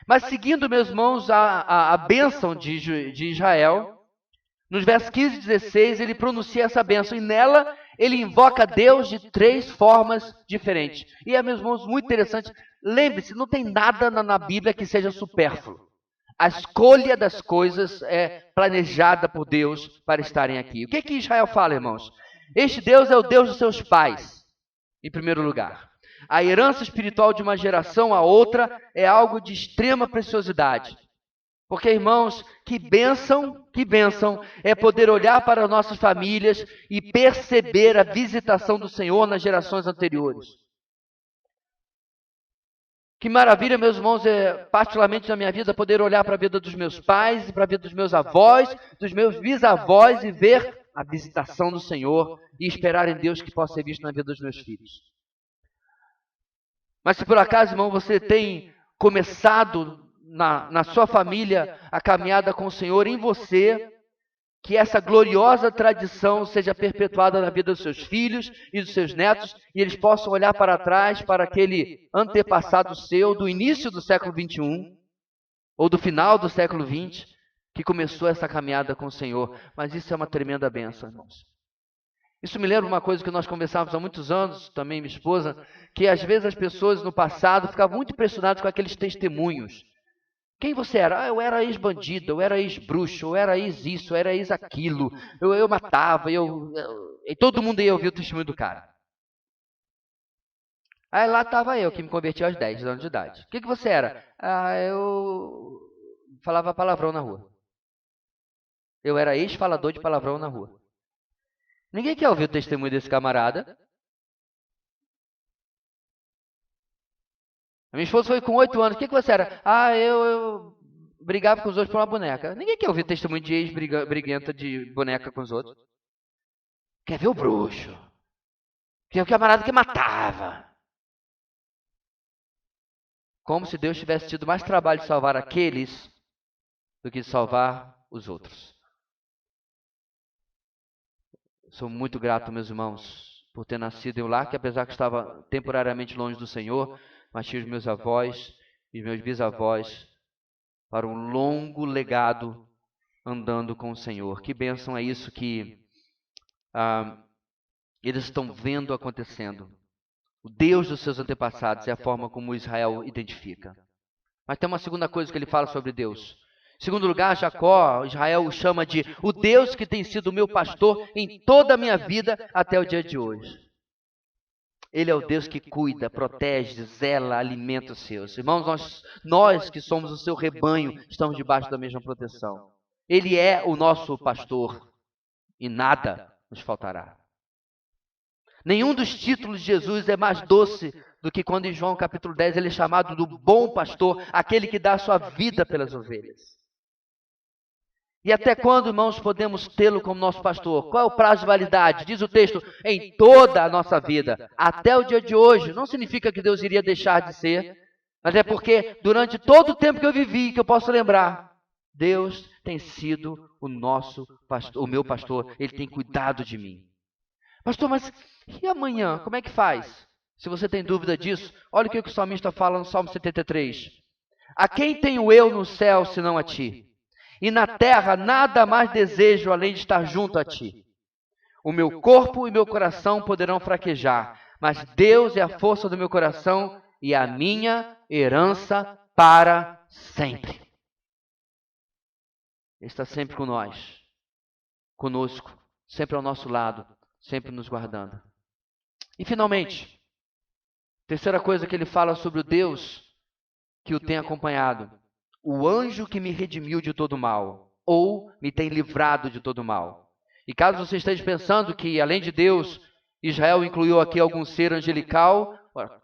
Mas seguindo, meus irmãos, a bênção de Israel, nos versos 15 e 16, ele pronuncia essa bênção. E nela, ele invoca Deus de 3 formas diferentes. E meus irmãos, muito interessante. Lembre-se, não tem nada na Bíblia que seja supérfluo. A escolha das coisas é planejada por Deus para estarem aqui. O que Israel fala, irmãos? Este Deus é o Deus dos seus pais, em primeiro lugar. A herança espiritual de uma geração a outra é algo de extrema preciosidade. Porque, irmãos, que bênção é poder olhar para nossas famílias e perceber a visitação do Senhor nas gerações anteriores. Que maravilha, meus irmãos, particularmente na minha vida, poder olhar para a vida dos meus pais, para a vida dos meus avós, dos meus bisavós e ver a visitação do Senhor e esperar em Deus que possa ser visto na vida dos meus filhos. Mas se por acaso, irmão, você tem começado na sua família a caminhada com o Senhor, em você, que essa gloriosa tradição seja perpetuada na vida dos seus filhos e dos seus netos, e eles possam olhar para trás, para aquele antepassado seu, do início do século XXI, ou do final do século XX, que começou essa caminhada com o Senhor. Mas isso é uma tremenda bênção, irmãos. Isso me lembra uma coisa que nós conversávamos há muitos anos, também minha esposa, que às vezes as pessoas no passado ficavam muito impressionadas com aqueles testemunhos. Quem você era? Eu era ex-bandido, eu era ex-bruxo, eu era ex-isso, eu era ex-aquilo, eu matava, e todo mundo ia ouvir o testemunho do cara. Aí lá estava eu, que me converti aos 10 anos de idade. O que você era? Eu falava palavrão na rua. Eu era ex-falador de palavrão na rua. Ninguém quer ouvir o testemunho desse camarada. A minha esposa foi com 8 anos. O que você era? Eu brigava com os outros por uma boneca. Ninguém quer ouvir o testemunho de ex-briguenta de boneca com os outros. Quer ver o bruxo. Quer ver o camarada que matava. Como se Deus tivesse tido mais trabalho de salvar aqueles do que de salvar os outros. Sou muito grato, meus irmãos, por ter nascido em um lar que, apesar que estava temporariamente longe do Senhor, mas tinha os meus avós e os meus bisavós para um longo legado andando com o Senhor. Que bênção é isso que eles estão vendo acontecendo. O Deus dos seus antepassados é a forma como Israel identifica. Mas tem uma segunda coisa que ele fala sobre Deus. Em segundo lugar, Israel o chama de o Deus que tem sido o meu pastor em toda a minha vida até o dia de hoje. Ele é o Deus que cuida, protege, zela, alimenta os seus. Irmãos, nós que somos o seu rebanho, estamos debaixo da mesma proteção. Ele é o nosso pastor e nada nos faltará. Nenhum dos títulos de Jesus é mais doce do que quando em João capítulo 10 ele é chamado do bom pastor, aquele que dá a sua vida pelas ovelhas. E até quando, irmãos, podemos tê-lo como nosso pastor? Qual é o prazo de validade? Diz o texto, em toda a nossa vida, até o dia de hoje. Não significa que Deus iria deixar de ser, mas é porque durante todo o tempo que eu vivi, que eu posso lembrar, Deus tem sido o nosso pastor, o meu pastor, Ele tem cuidado de mim. Pastor, mas e amanhã? Como é que faz? Se você tem dúvida disso, olha o que o salmista fala no Salmo 73. A quem tenho eu no céu, senão a ti? E na terra nada mais desejo além de estar junto a ti. O meu corpo e meu coração poderão fraquejar, mas Deus é a força do meu coração e a minha herança para sempre. Ele está sempre com nós, conosco, sempre ao nosso lado, sempre nos guardando. E finalmente, terceira coisa que ele fala sobre o Deus que o tem acompanhado. O anjo que me redimiu de todo mal, ou me tem livrado de todo mal. E caso você esteja pensando que, além de Deus, Israel incluiu aqui algum ser angelical,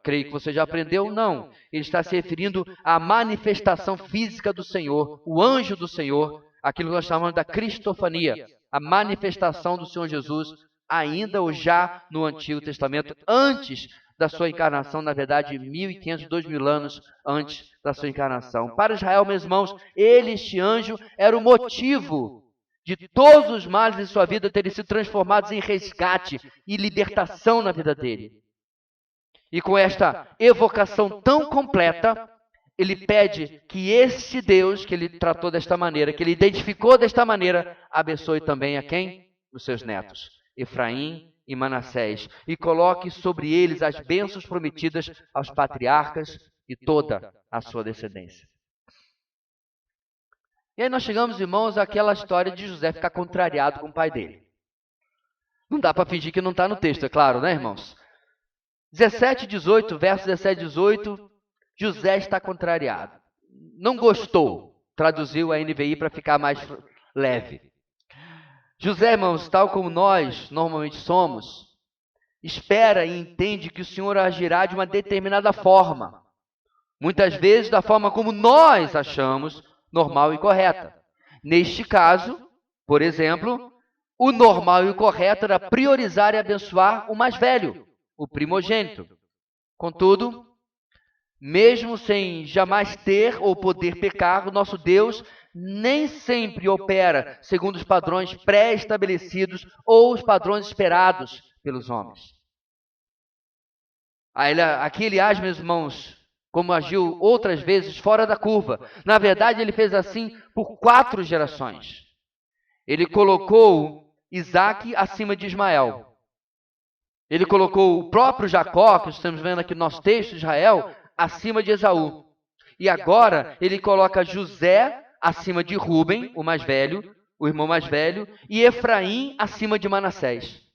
Creio que você já aprendeu. Não. Ele está se referindo à manifestação física do Senhor, o anjo do Senhor, aquilo que nós chamamos da cristofania, a manifestação do Senhor Jesus, ainda ou já no Antigo Testamento, antes da sua encarnação, na verdade, 1.500, 2.000 anos antes da sua encarnação. Para Israel, meus irmãos, este anjo, era o motivo de todos os males de sua vida terem sido transformados em resgate e libertação na vida dele. E com esta evocação tão completa, ele pede que este Deus, que ele tratou desta maneira, que ele identificou desta maneira, abençoe também a quem? Os seus netos, Efraim e Manassés, e coloque sobre eles as bênçãos prometidas aos patriarcas e toda a sua descendência. E aí nós chegamos, irmãos, àquela história de José ficar contrariado com o pai dele. Não dá para fingir que não está no texto, é claro, né, irmãos? 17, 18, verso 17, 18, José está contrariado. Não gostou, traduziu a NVI para ficar mais leve. José, irmãos, tal como nós normalmente somos, espera e entende que o Senhor agirá de uma determinada forma. Muitas vezes da forma como nós achamos normal e correta. Neste caso, por exemplo, o normal e o correto era priorizar e abençoar o mais velho, o primogênito. Contudo, mesmo sem jamais ter ou poder pecar, o nosso Deus nem sempre opera segundo os padrões pré-estabelecidos ou os padrões esperados pelos homens. Aqui ele age, meus irmãos, como agiu outras vezes fora da curva. Na verdade, ele fez assim por 4 gerações. Ele colocou Isaac acima de Ismael. Ele colocou o próprio Jacó, que estamos vendo aqui no nosso texto, Israel, acima de Esaú. E agora ele coloca José acima de Rúben, o mais velho, o irmão mais velho, e Efraim acima de Manassés.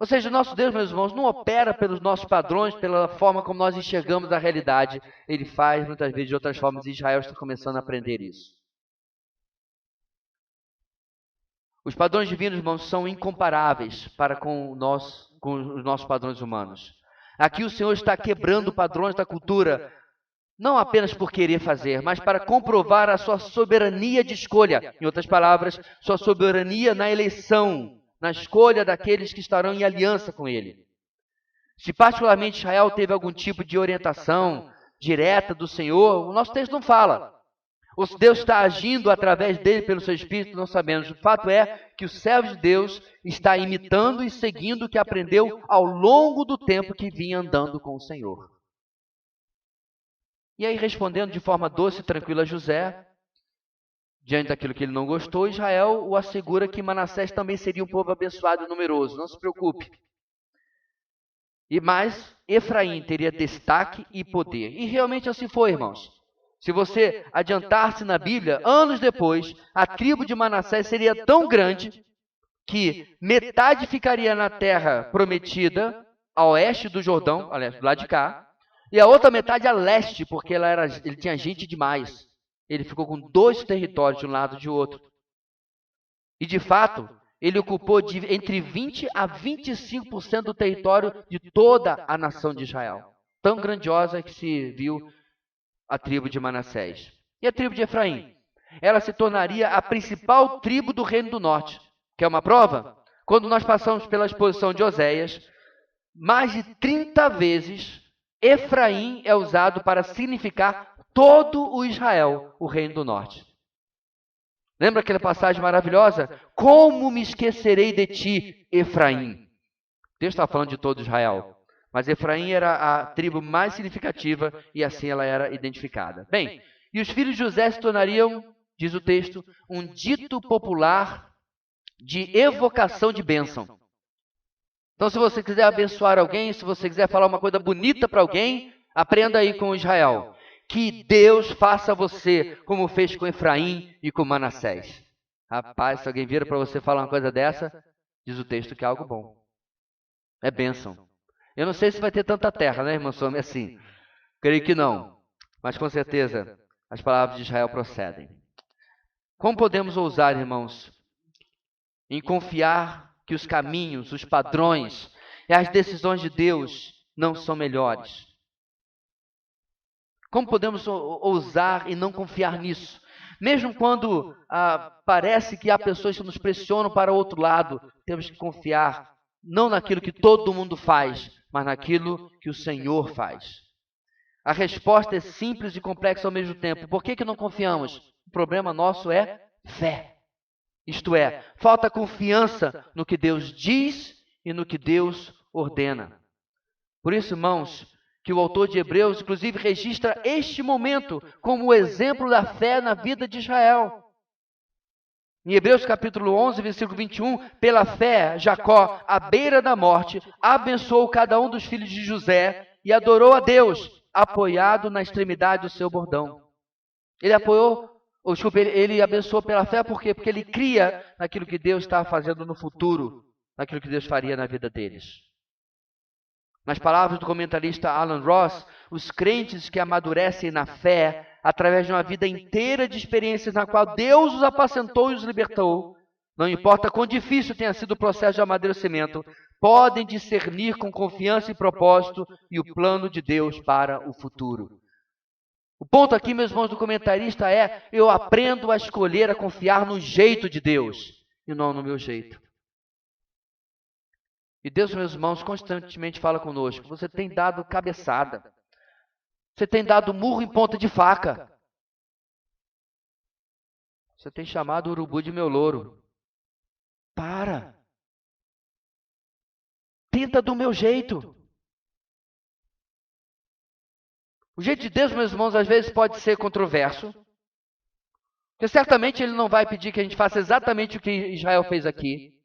Ou seja, o nosso Deus, meus irmãos, não opera pelos nossos padrões, pela forma como nós enxergamos a realidade. Ele faz, muitas vezes, de outras formas, e Israel está começando a aprender isso. Os padrões divinos, irmãos, são incomparáveis para com os nossos padrões humanos. Aqui o Senhor está quebrando padrões da cultura, não apenas por querer fazer, mas para comprovar a sua soberania de escolha. Em outras palavras, sua soberania na eleição, na escolha daqueles que estarão em aliança com ele. Se particularmente Israel teve algum tipo de orientação direta do Senhor, o nosso texto não fala. Ou se Deus está agindo através dele pelo seu Espírito, não sabemos. O fato é que o servo de Deus está imitando e seguindo o que aprendeu ao longo do tempo que vinha andando com o Senhor. E aí, respondendo de forma doce e tranquila a José, diante daquilo que ele não gostou, Israel o assegura que Manassés também seria um povo abençoado e numeroso. Não se preocupe. Mas Efraim teria destaque e poder. E realmente assim foi, irmãos. Se você adiantar-se na Bíblia, anos depois, a tribo de Manassés seria tão grande que metade ficaria na terra prometida, a oeste do Jordão, aliás, do lado de cá, e a outra metade a leste, porque ele tinha gente demais. Ele ficou com 2 territórios de um lado e de outro. E, de fato, ele ocupou entre 20% a 25% do território de toda a nação de Israel. Tão grandiosa que se viu a tribo de Manassés. E a tribo de Efraim? Ela se tornaria a principal tribo do Reino do Norte. Quer uma prova? Quando nós passamos pela exposição de Oséias, mais de 30 vezes Efraim é usado para significar todo o Israel, o Reino do Norte. Lembra aquela passagem maravilhosa? Como me esquecerei de ti, Efraim? Deus está falando de todo Israel. Mas Efraim era a tribo mais significativa e assim ela era identificada. Bem, e os filhos de José se tornariam, diz o texto, um dito popular de evocação de bênção. Então, se você quiser abençoar alguém, se você quiser falar uma coisa bonita para alguém, aprenda aí com Israel. Que Deus faça você como fez com Efraim e com Manassés. Rapaz, se alguém vira para você falar uma coisa dessa, diz o texto que é algo bom. É bênção. Eu não sei se vai ter tanta terra, né, irmão Some, assim. Creio que não. Mas com certeza as palavras de Israel procedem. Como podemos ousar, irmãos, em confiar que os caminhos, os padrões e as decisões de Deus não são melhores. Como podemos ousar e não confiar nisso? Mesmo quando parece que há pessoas que nos pressionam para o outro lado, temos que confiar não naquilo que todo mundo faz, mas naquilo que o Senhor faz. A resposta é simples e complexa ao mesmo tempo. Por que não confiamos? O problema nosso é fé. Isto é, falta confiança no que Deus diz e no que Deus ordena. Por isso, irmãos, que o autor de Hebreus, inclusive, registra este momento como o exemplo da fé na vida de Israel. Em Hebreus capítulo 11, versículo 21, pela fé, Jacó, à beira da morte, abençoou cada um dos filhos de José e adorou a Deus, apoiado na extremidade do seu bordão. Ele abençoou pela fé, por quê? Porque ele cria naquilo que Deus estava fazendo no futuro, naquilo que Deus faria na vida deles. Nas palavras do comentarista Alan Ross, os crentes que amadurecem na fé, através de uma vida inteira de experiências na qual Deus os apacentou e os libertou, não importa quão difícil tenha sido o processo de amadurecimento, podem discernir com confiança e propósito e o plano de Deus para o futuro. O ponto aqui, meus irmãos, do comentarista é: eu aprendo a escolher, a confiar no jeito de Deus e não no meu jeito. E Deus, meus irmãos, constantemente fala conosco: você tem dado cabeçada, você tem dado murro em ponta de faca, você tem chamado o urubu de meu louro. Para! Tenta do meu jeito. O jeito de Deus, meus irmãos, às vezes pode ser controverso, porque certamente Ele não vai pedir que a gente faça exatamente o que Israel fez aqui.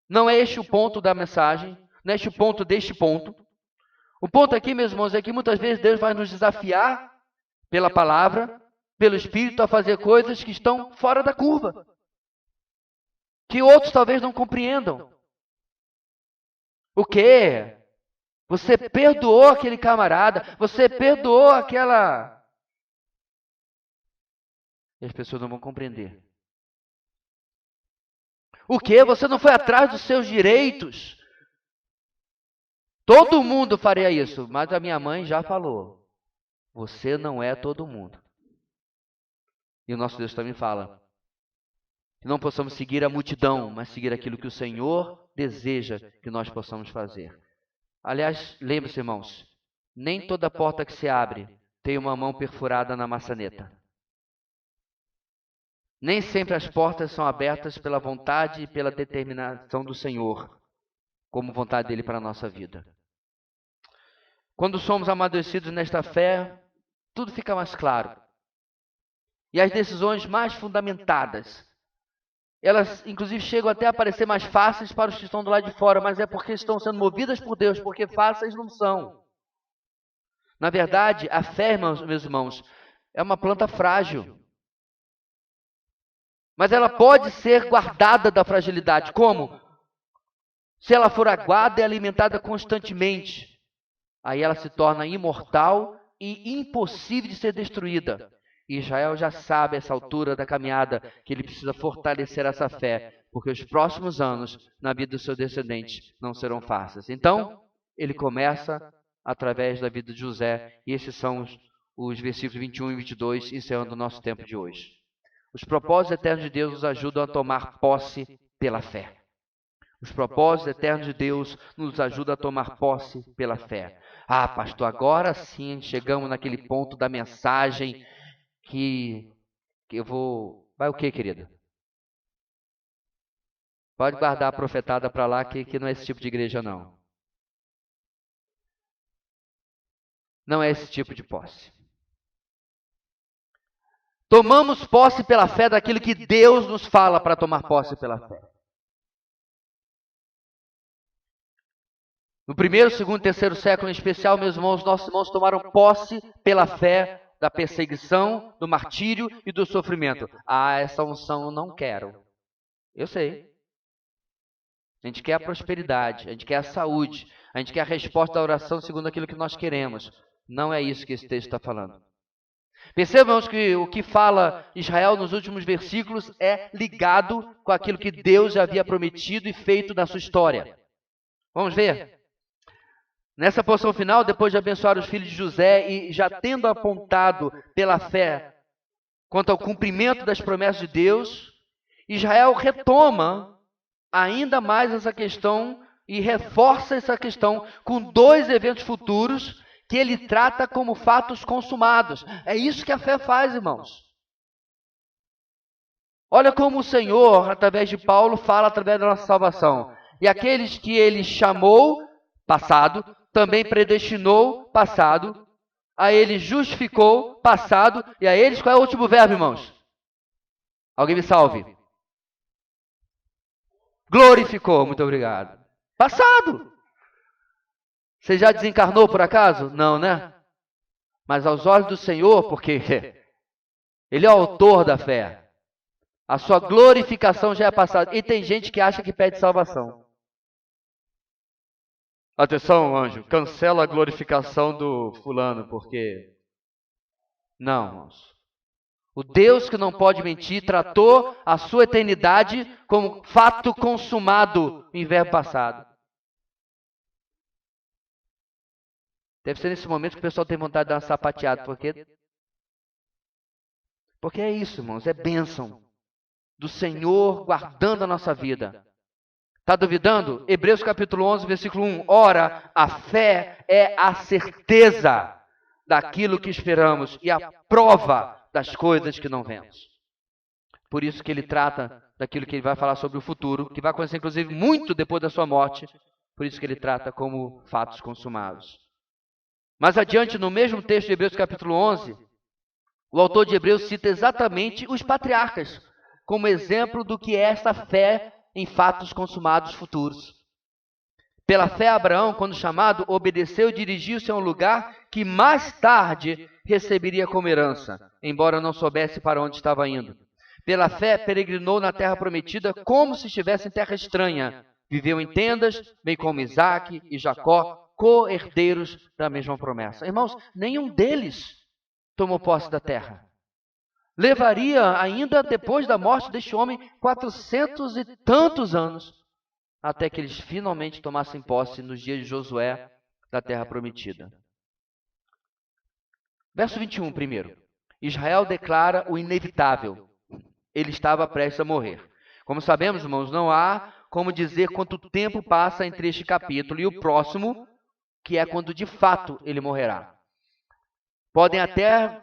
Não é este o ponto da mensagem, não é este o ponto deste ponto. O ponto aqui, meus irmãos, é que muitas vezes Deus vai nos desafiar pela palavra, pelo Espírito, a fazer coisas que estão fora da curva, que outros talvez não compreendam. O quê? Você perdoou aquele camarada, você perdoou aquela... E as pessoas não vão compreender. O quê? Você não foi atrás dos seus direitos? Todo mundo faria isso, mas a minha mãe já falou: você não é todo mundo. E o nosso Deus também fala que não possamos seguir a multidão, mas seguir aquilo que o Senhor deseja que nós possamos fazer. Aliás, lembre-se, irmãos, nem toda porta que se abre tem uma mão perfurada na maçaneta. Nem sempre as portas são abertas pela vontade e pela determinação do Senhor, como vontade dele para a nossa vida. Quando somos amadurecidos nesta fé, tudo fica mais claro. E as decisões mais fundamentadas, elas inclusive chegam até a parecer mais fáceis para os que estão do lado de fora, mas é porque estão sendo movidas por Deus, porque fáceis não são. Na verdade, a fé, meus irmãos, é uma planta frágil. Mas ela pode ser guardada da fragilidade. Como? Se ela for aguada e alimentada constantemente, aí ela se torna imortal e impossível de ser destruída. E Israel já sabe, a essa altura da caminhada, que ele precisa fortalecer essa fé, porque os próximos anos, na vida dos seus descendentes, não serão fáceis. Então, ele começa através da vida de José, e esses são os versículos 21 e 22, encerrando o nosso tempo de hoje. Os propósitos eternos de Deus nos ajudam a tomar posse pela fé. Os propósitos eternos de Deus nos ajudam a tomar posse pela fé. Ah, pastor, agora sim chegamos naquele ponto da mensagem que eu vou... Vai o quê, querida? Pode guardar a profetada para lá, que não é esse tipo de igreja, não. Não é esse tipo de posse. Tomamos posse pela fé daquilo que Deus nos fala para tomar posse pela fé. No primeiro, segundo e terceiro século em especial, meus irmãos, nossos irmãos tomaram posse pela fé da perseguição, do martírio e do sofrimento. Ah, essa unção eu não quero. Eu sei. A gente quer a prosperidade, a gente quer a saúde, a gente quer a resposta da oração segundo aquilo que nós queremos. Não é isso que esse texto está falando. Percebam que o que fala Israel nos últimos versículos é ligado com aquilo que Deus já havia prometido e feito na sua história. Vamos ver? Nessa porção final, depois de abençoar os filhos de José e já tendo apontado pela fé quanto ao cumprimento das promessas de Deus, Israel retoma ainda mais essa questão e reforça essa questão com dois eventos futuros que ele trata como fatos consumados. É isso que a fé faz, irmãos. Olha como o Senhor, através de Paulo, fala através da nossa salvação. E aqueles que ele chamou, passado, também predestinou, passado, a ele justificou, passado, e a eles, qual é o último verbo, irmãos? Alguém me salve. Glorificou, muito obrigado. Passado. Você já desencarnou por acaso? Não, né? Mas aos olhos do Senhor, porque Ele é o autor da fé. A sua glorificação já é passada. E tem gente que acha que pede salvação. Atenção, anjo, cancela a glorificação do fulano, porque... Não, irmãos. O Deus que não pode mentir tratou a sua eternidade como fato consumado em verbo passado. Deve ser nesse momento que o pessoal tem vontade de dar uma sapateada, porque é isso, irmãos, é bênção do Senhor guardando a nossa vida. Está duvidando? Hebreus capítulo 11, versículo 1. Ora, a fé é a certeza daquilo que esperamos e a prova das coisas que não vemos. Por isso que ele trata daquilo que ele vai falar sobre o futuro, que vai acontecer inclusive muito depois da sua morte. Por isso que ele trata como fatos consumados. Mais adiante, no mesmo texto de Hebreus capítulo 11, o autor de Hebreus cita exatamente os patriarcas como exemplo do que é essa fé em fatos consumados futuros. Pela fé, Abraão, quando chamado, obedeceu e dirigiu-se a um lugar que mais tarde receberia como herança, embora não soubesse para onde estava indo. Pela fé, peregrinou na terra prometida como se estivesse em terra estranha. Viveu em tendas, bem como Isaque e Jacó, co-herdeiros da mesma promessa. Irmãos, nenhum deles tomou posse da terra. Levaria ainda, depois da morte deste homem, 400 e tantos anos, até que eles finalmente tomassem posse nos dias de Josué da terra prometida. Verso 21, primeiro. Israel declara o inevitável. Ele estava prestes a morrer. Como sabemos, irmãos, não há como dizer quanto tempo passa entre este capítulo e o próximo, que é quando de fato ele morrerá. Podem até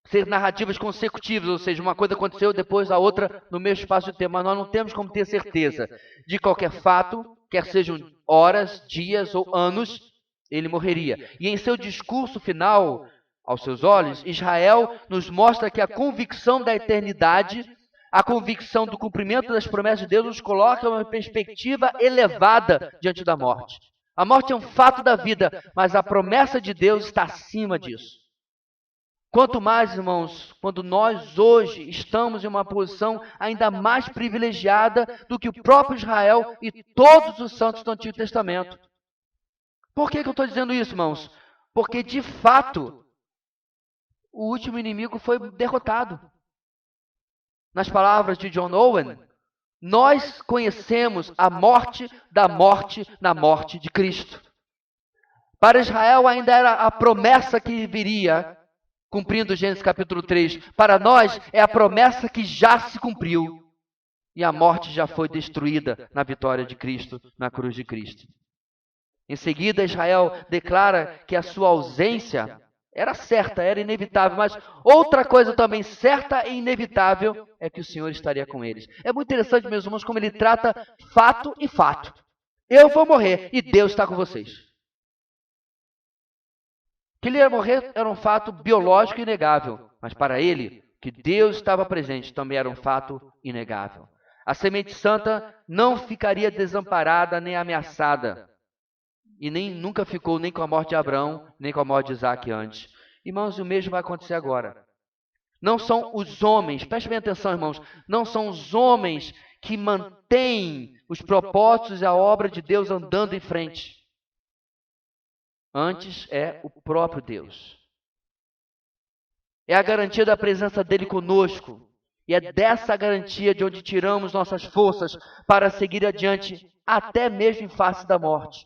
ser narrativas consecutivas, ou seja, uma coisa aconteceu, depois a outra no mesmo espaço de tempo, mas nós não temos como ter certeza de qualquer fato, quer sejam horas, dias ou anos, ele morreria. E em seu discurso final, aos seus olhos, Israel nos mostra que a convicção da eternidade, a convicção do cumprimento das promessas de Deus nos coloca em uma perspectiva elevada diante da morte. A morte é um fato da vida, mas a promessa de Deus está acima disso. Quanto mais, irmãos, quando nós hoje estamos em uma posição ainda mais privilegiada do que o próprio Israel e todos os santos do Antigo Testamento. Por que eu estou dizendo isso, irmãos? Porque, de fato, o último inimigo foi derrotado. Nas palavras de John Owen, nós conhecemos a morte da morte na morte de Cristo. Para Israel ainda era a promessa que viria, cumprindo Gênesis capítulo 3. Para nós é a promessa que já se cumpriu. E a morte já foi destruída na vitória de Cristo, na cruz de Cristo. Em seguida, Israel declara que a sua ausência era certa, era inevitável. Mas outra coisa também certa e inevitável é que o Senhor estaria com eles. É muito interessante, meus irmãos, como ele trata fato e fato. Eu vou morrer e Deus está com vocês. Que ele ia morrer era um fato biológico inegável, mas para ele, que Deus estava presente, também era um fato inegável. A semente santa não ficaria desamparada nem ameaçada, e nunca ficou nem com a morte de Abraão, nem com a morte de Isaque antes. Irmãos, o mesmo vai acontecer agora. Não são os homens, prestem bem atenção, irmãos, não são os homens que mantêm os propósitos e a obra de Deus andando em frente. Antes é o próprio Deus. É a garantia da presença dele conosco. E é dessa garantia de onde tiramos nossas forças para seguir adiante, até mesmo em face da morte.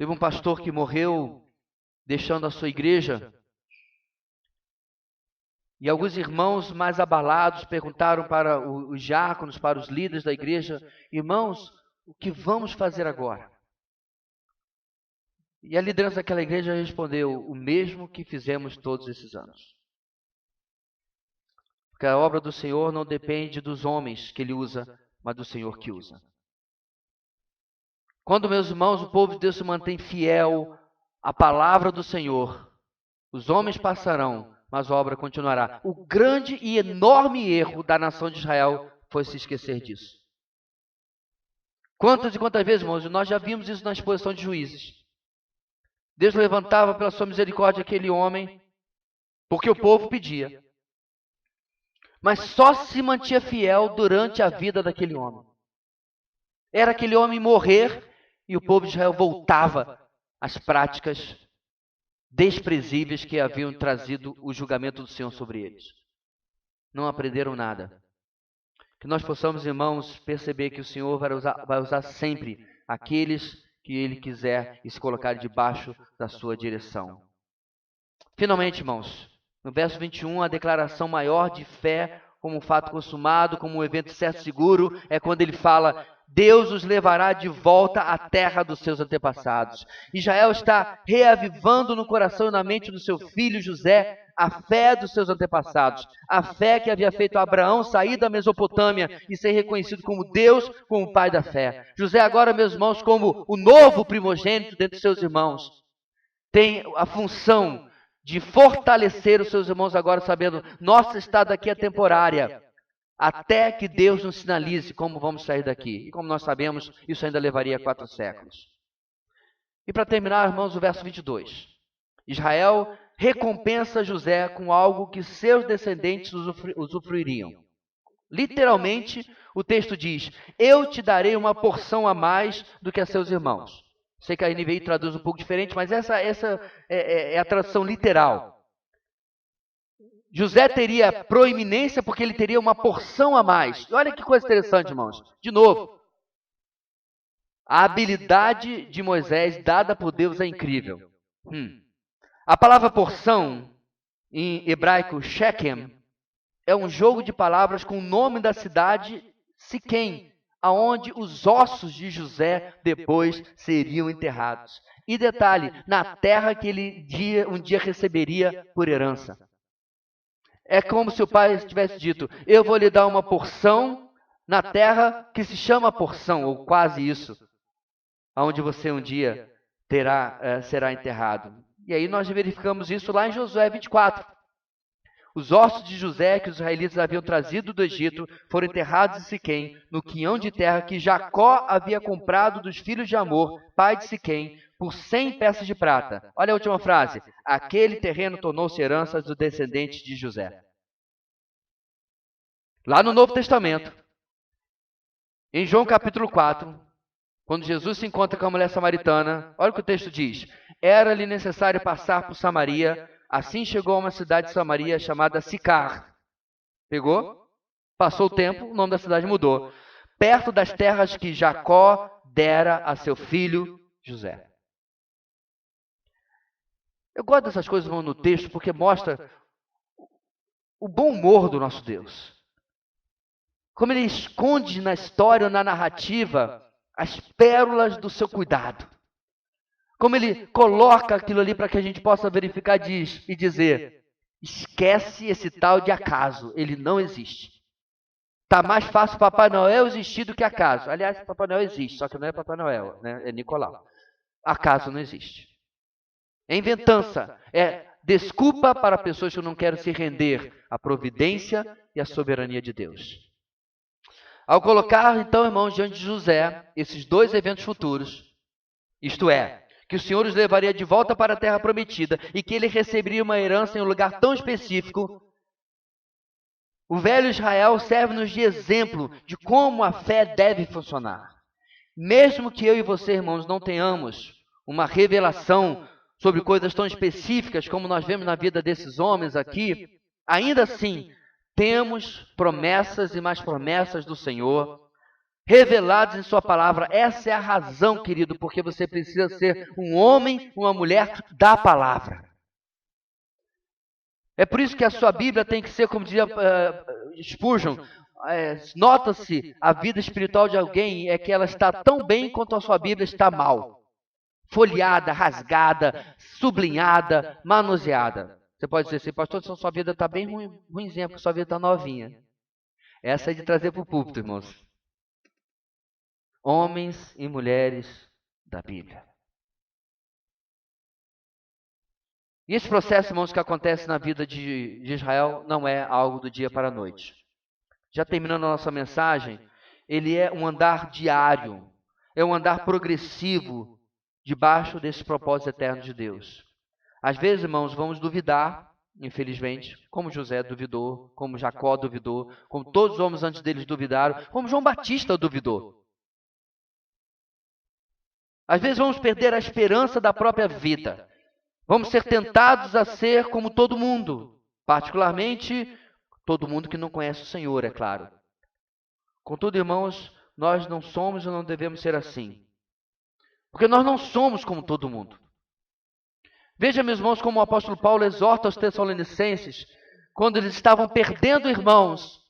Teve um pastor que morreu deixando a sua igreja. E alguns irmãos mais abalados perguntaram para os diáconos, para os líderes da igreja: irmãos, o que vamos fazer agora? E a liderança daquela igreja respondeu: o mesmo que fizemos todos esses anos. Porque a obra do Senhor não depende dos homens que Ele usa, mas do Senhor que usa. Quando, meus irmãos, o povo de Deus se mantém fiel à palavra do Senhor, os homens passarão, mas a obra continuará. O grande e enorme erro da nação de Israel foi se esquecer disso. Quantas e quantas vezes, irmãos, nós já vimos isso na exposição de Juízes. Deus levantava pela sua misericórdia aquele homem, porque o povo pedia. Mas só se mantinha fiel durante a vida daquele homem. Era aquele homem morrer e o povo de Israel voltava às práticas desprezíveis que haviam trazido o julgamento do Senhor sobre eles. Não aprenderam nada. Que nós possamos, irmãos, perceber que o Senhor vai usar sempre aqueles que Ele quiser e se colocar debaixo da sua direção. Finalmente, irmãos, no verso 21, a declaração maior de fé como um fato consumado, como um evento certo e seguro, é quando ele fala: Deus os levará de volta à terra dos seus antepassados. Israel está reavivando no coração e na mente do seu filho José a fé dos seus antepassados, a fé que havia feito Abraão sair da Mesopotâmia e ser reconhecido como Deus, como o pai da fé. José agora, meus irmãos, como o novo primogênito dentre seus irmãos, tem a função de fortalecer os seus irmãos agora, sabendo: nossa estada aqui é temporária, até que Deus nos sinalize como vamos sair daqui. E como nós sabemos, isso ainda levaria 4 séculos. E para terminar, irmãos, o verso 22. Israel recompensa José com algo que seus descendentes usufruiriam. Literalmente, o texto diz: eu te darei uma porção a mais do que a seus irmãos. Sei que a NVI traduz um pouco diferente, mas essa é a tradução literal. José teria proeminência porque ele teria uma porção a mais. E olha que coisa interessante, irmãos. De novo, a habilidade de Moisés dada por Deus é incrível. A palavra porção, em hebraico Shechem, é um jogo de palavras com o nome da cidade Siquém, aonde os ossos de José depois seriam enterrados. E detalhe, na terra que ele um dia receberia por herança. É como se o pai tivesse dito: eu vou lhe dar uma porção na terra que se chama porção, ou quase isso, aonde você um dia será enterrado. E aí nós verificamos isso lá em Josué 24. Os ossos de José que os israelitas haviam trazido do Egito foram enterrados em Siquém, no quinhão de terra que Jacó havia comprado dos filhos de Amor, pai de Siquém, por 100 peças de prata. Olha a última frase: aquele terreno tornou-se herança dos descendentes de José. Lá no Novo Testamento, em João capítulo 4, quando Jesus se encontra com a mulher samaritana, olha o que o texto diz: era-lhe necessário passar por Samaria. Assim chegou a uma cidade de Samaria chamada Sicar. Pegou? Passou o tempo, o nome da cidade mudou. Perto das terras que Jacó dera a seu filho José. Eu gosto dessas coisas no texto porque mostra o bom humor do nosso Deus. Como ele esconde na história, na narrativa, as pérolas do seu cuidado. Como ele coloca aquilo ali para que a gente possa verificar e dizer: esquece esse tal de acaso, ele não existe. Está mais fácil Papai Noel existir do que acaso. Aliás, Papai Noel existe, só que não é Papai Noel, né? É Nicolau. Acaso não existe. É inventança, é desculpa para pessoas que não querem se render à providência e à soberania de Deus. Ao colocar, então, irmãos, diante de José, esses 2 eventos futuros, isto é, que o Senhor os levaria de volta para a terra prometida e que ele receberia uma herança em um lugar tão específico, o velho Israel serve-nos de exemplo de como a fé deve funcionar. Mesmo que eu e você, irmãos, não tenhamos uma revelação sobre coisas tão específicas como nós vemos na vida desses homens aqui, ainda assim, temos promessas e mais promessas do Senhor revelados em sua palavra. Essa é a razão, querido, porque você precisa ser um homem, uma mulher da palavra. É por isso que a sua Bíblia tem que ser, como dizia Spurgeon, nota-se a vida espiritual de alguém é que ela está tão bem quanto a sua Bíblia está mal. Folheada, rasgada, sublinhada, manuseada. Você pode dizer assim, pastor, sua vida está bem ruimzinha, porque sua vida está novinha. Essa é de trazer para o púlpito, irmãos. Homens e mulheres da Bíblia. E esse processo, irmãos, que acontece na vida de Israel não é algo do dia para a noite. Já terminando a nossa mensagem, ele é um andar diário, é um andar progressivo debaixo desse propósito eterno de Deus. Às vezes, irmãos, vamos duvidar, infelizmente, como José duvidou, como Jacó duvidou, como todos os homens antes deles duvidaram, como João Batista duvidou. Às vezes vamos perder a esperança da própria vida. Vamos ser tentados a ser como todo mundo, particularmente todo mundo que não conhece o Senhor, é claro. Contudo, irmãos, nós não somos e não devemos ser assim. Porque nós não somos como todo mundo. Veja, meus irmãos, como o apóstolo Paulo exorta os Tessalonicenses, quando eles estavam perdendo irmãos,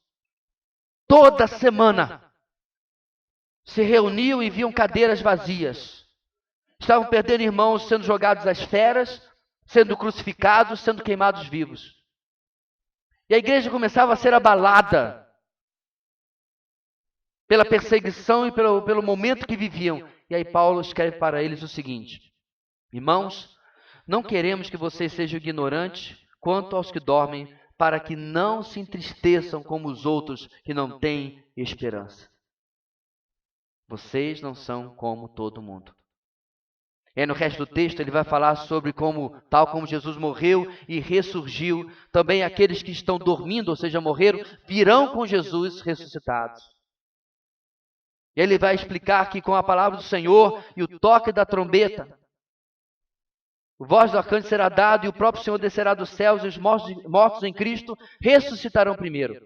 toda semana se reuniam e viam cadeiras vazias. Estavam perdendo irmãos sendo jogados às feras, sendo crucificados, sendo queimados vivos. E a igreja começava a ser abalada pela perseguição e pelo momento que viviam. E aí Paulo escreve para eles o seguinte: irmãos, não queremos que vocês sejam ignorantes quanto aos que dormem, para que não se entristeçam como os outros que não têm esperança. Vocês não são como todo mundo. E no resto do texto ele vai falar sobre como, tal como Jesus morreu e ressurgiu, também aqueles que estão dormindo, ou seja, morreram, virão com Jesus ressuscitados. E ele vai explicar que com a palavra do Senhor e o toque da trombeta, o voz do arcanjo será dado e o próprio Senhor descerá dos céus e os mortos em Cristo ressuscitarão primeiro.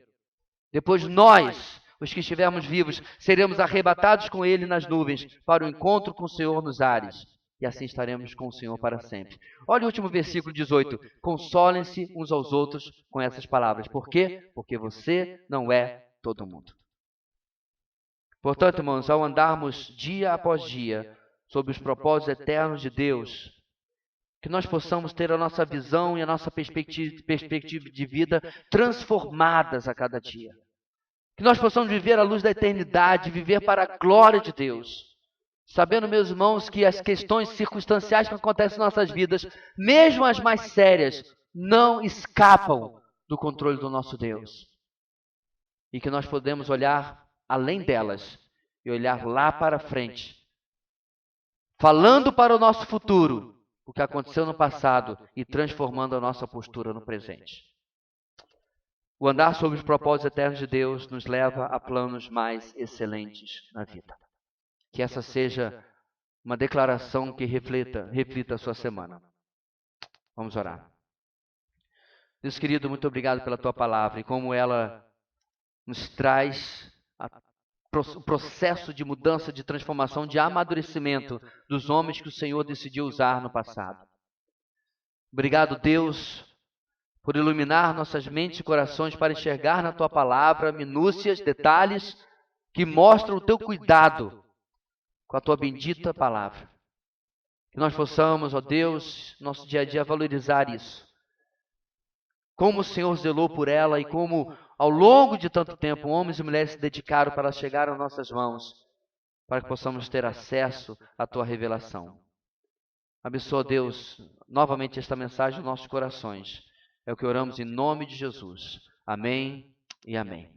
Depois nós, os que estivermos vivos, seremos arrebatados com ele nas nuvens para o encontro com o Senhor nos ares. E assim estaremos com o Senhor para sempre. Olha o último versículo 18. Consolem-se uns aos outros com essas palavras. Por quê? Porque você não é todo mundo. Portanto, irmãos, ao andarmos dia após dia sobre os propósitos eternos de Deus, que nós possamos ter a nossa visão e a nossa perspectiva de vida transformadas a cada dia. Que nós possamos viver à luz da eternidade, viver para a glória de Deus. Sabendo, meus irmãos, que as questões circunstanciais que acontecem em nossas vidas, mesmo as mais sérias, não escapam do controle do nosso Deus. E que nós podemos olhar além delas e olhar lá para frente, falando para o nosso futuro o que aconteceu no passado e transformando a nossa postura no presente. O andar sobre os propósitos eternos de Deus nos leva a planos mais excelentes na vida. Que essa seja uma declaração que reflita a sua semana. Vamos orar. Deus querido, muito obrigado pela tua palavra e como ela nos traz o processo de mudança, de transformação, de amadurecimento dos homens que o Senhor decidiu usar no passado. Obrigado, Deus, por iluminar nossas mentes e corações para enxergar na tua palavra minúcias, detalhes que mostram o teu cuidado com a tua bendita palavra. Que nós possamos, ó Deus, nosso dia a dia valorizar isso. Como o Senhor zelou por ela e como ao longo de tanto tempo homens e mulheres se dedicaram para chegar às nossas mãos, para que possamos ter acesso à tua revelação. Abençoa, Deus, novamente esta mensagem nos nossos corações. É o que oramos em nome de Jesus. Amém e amém.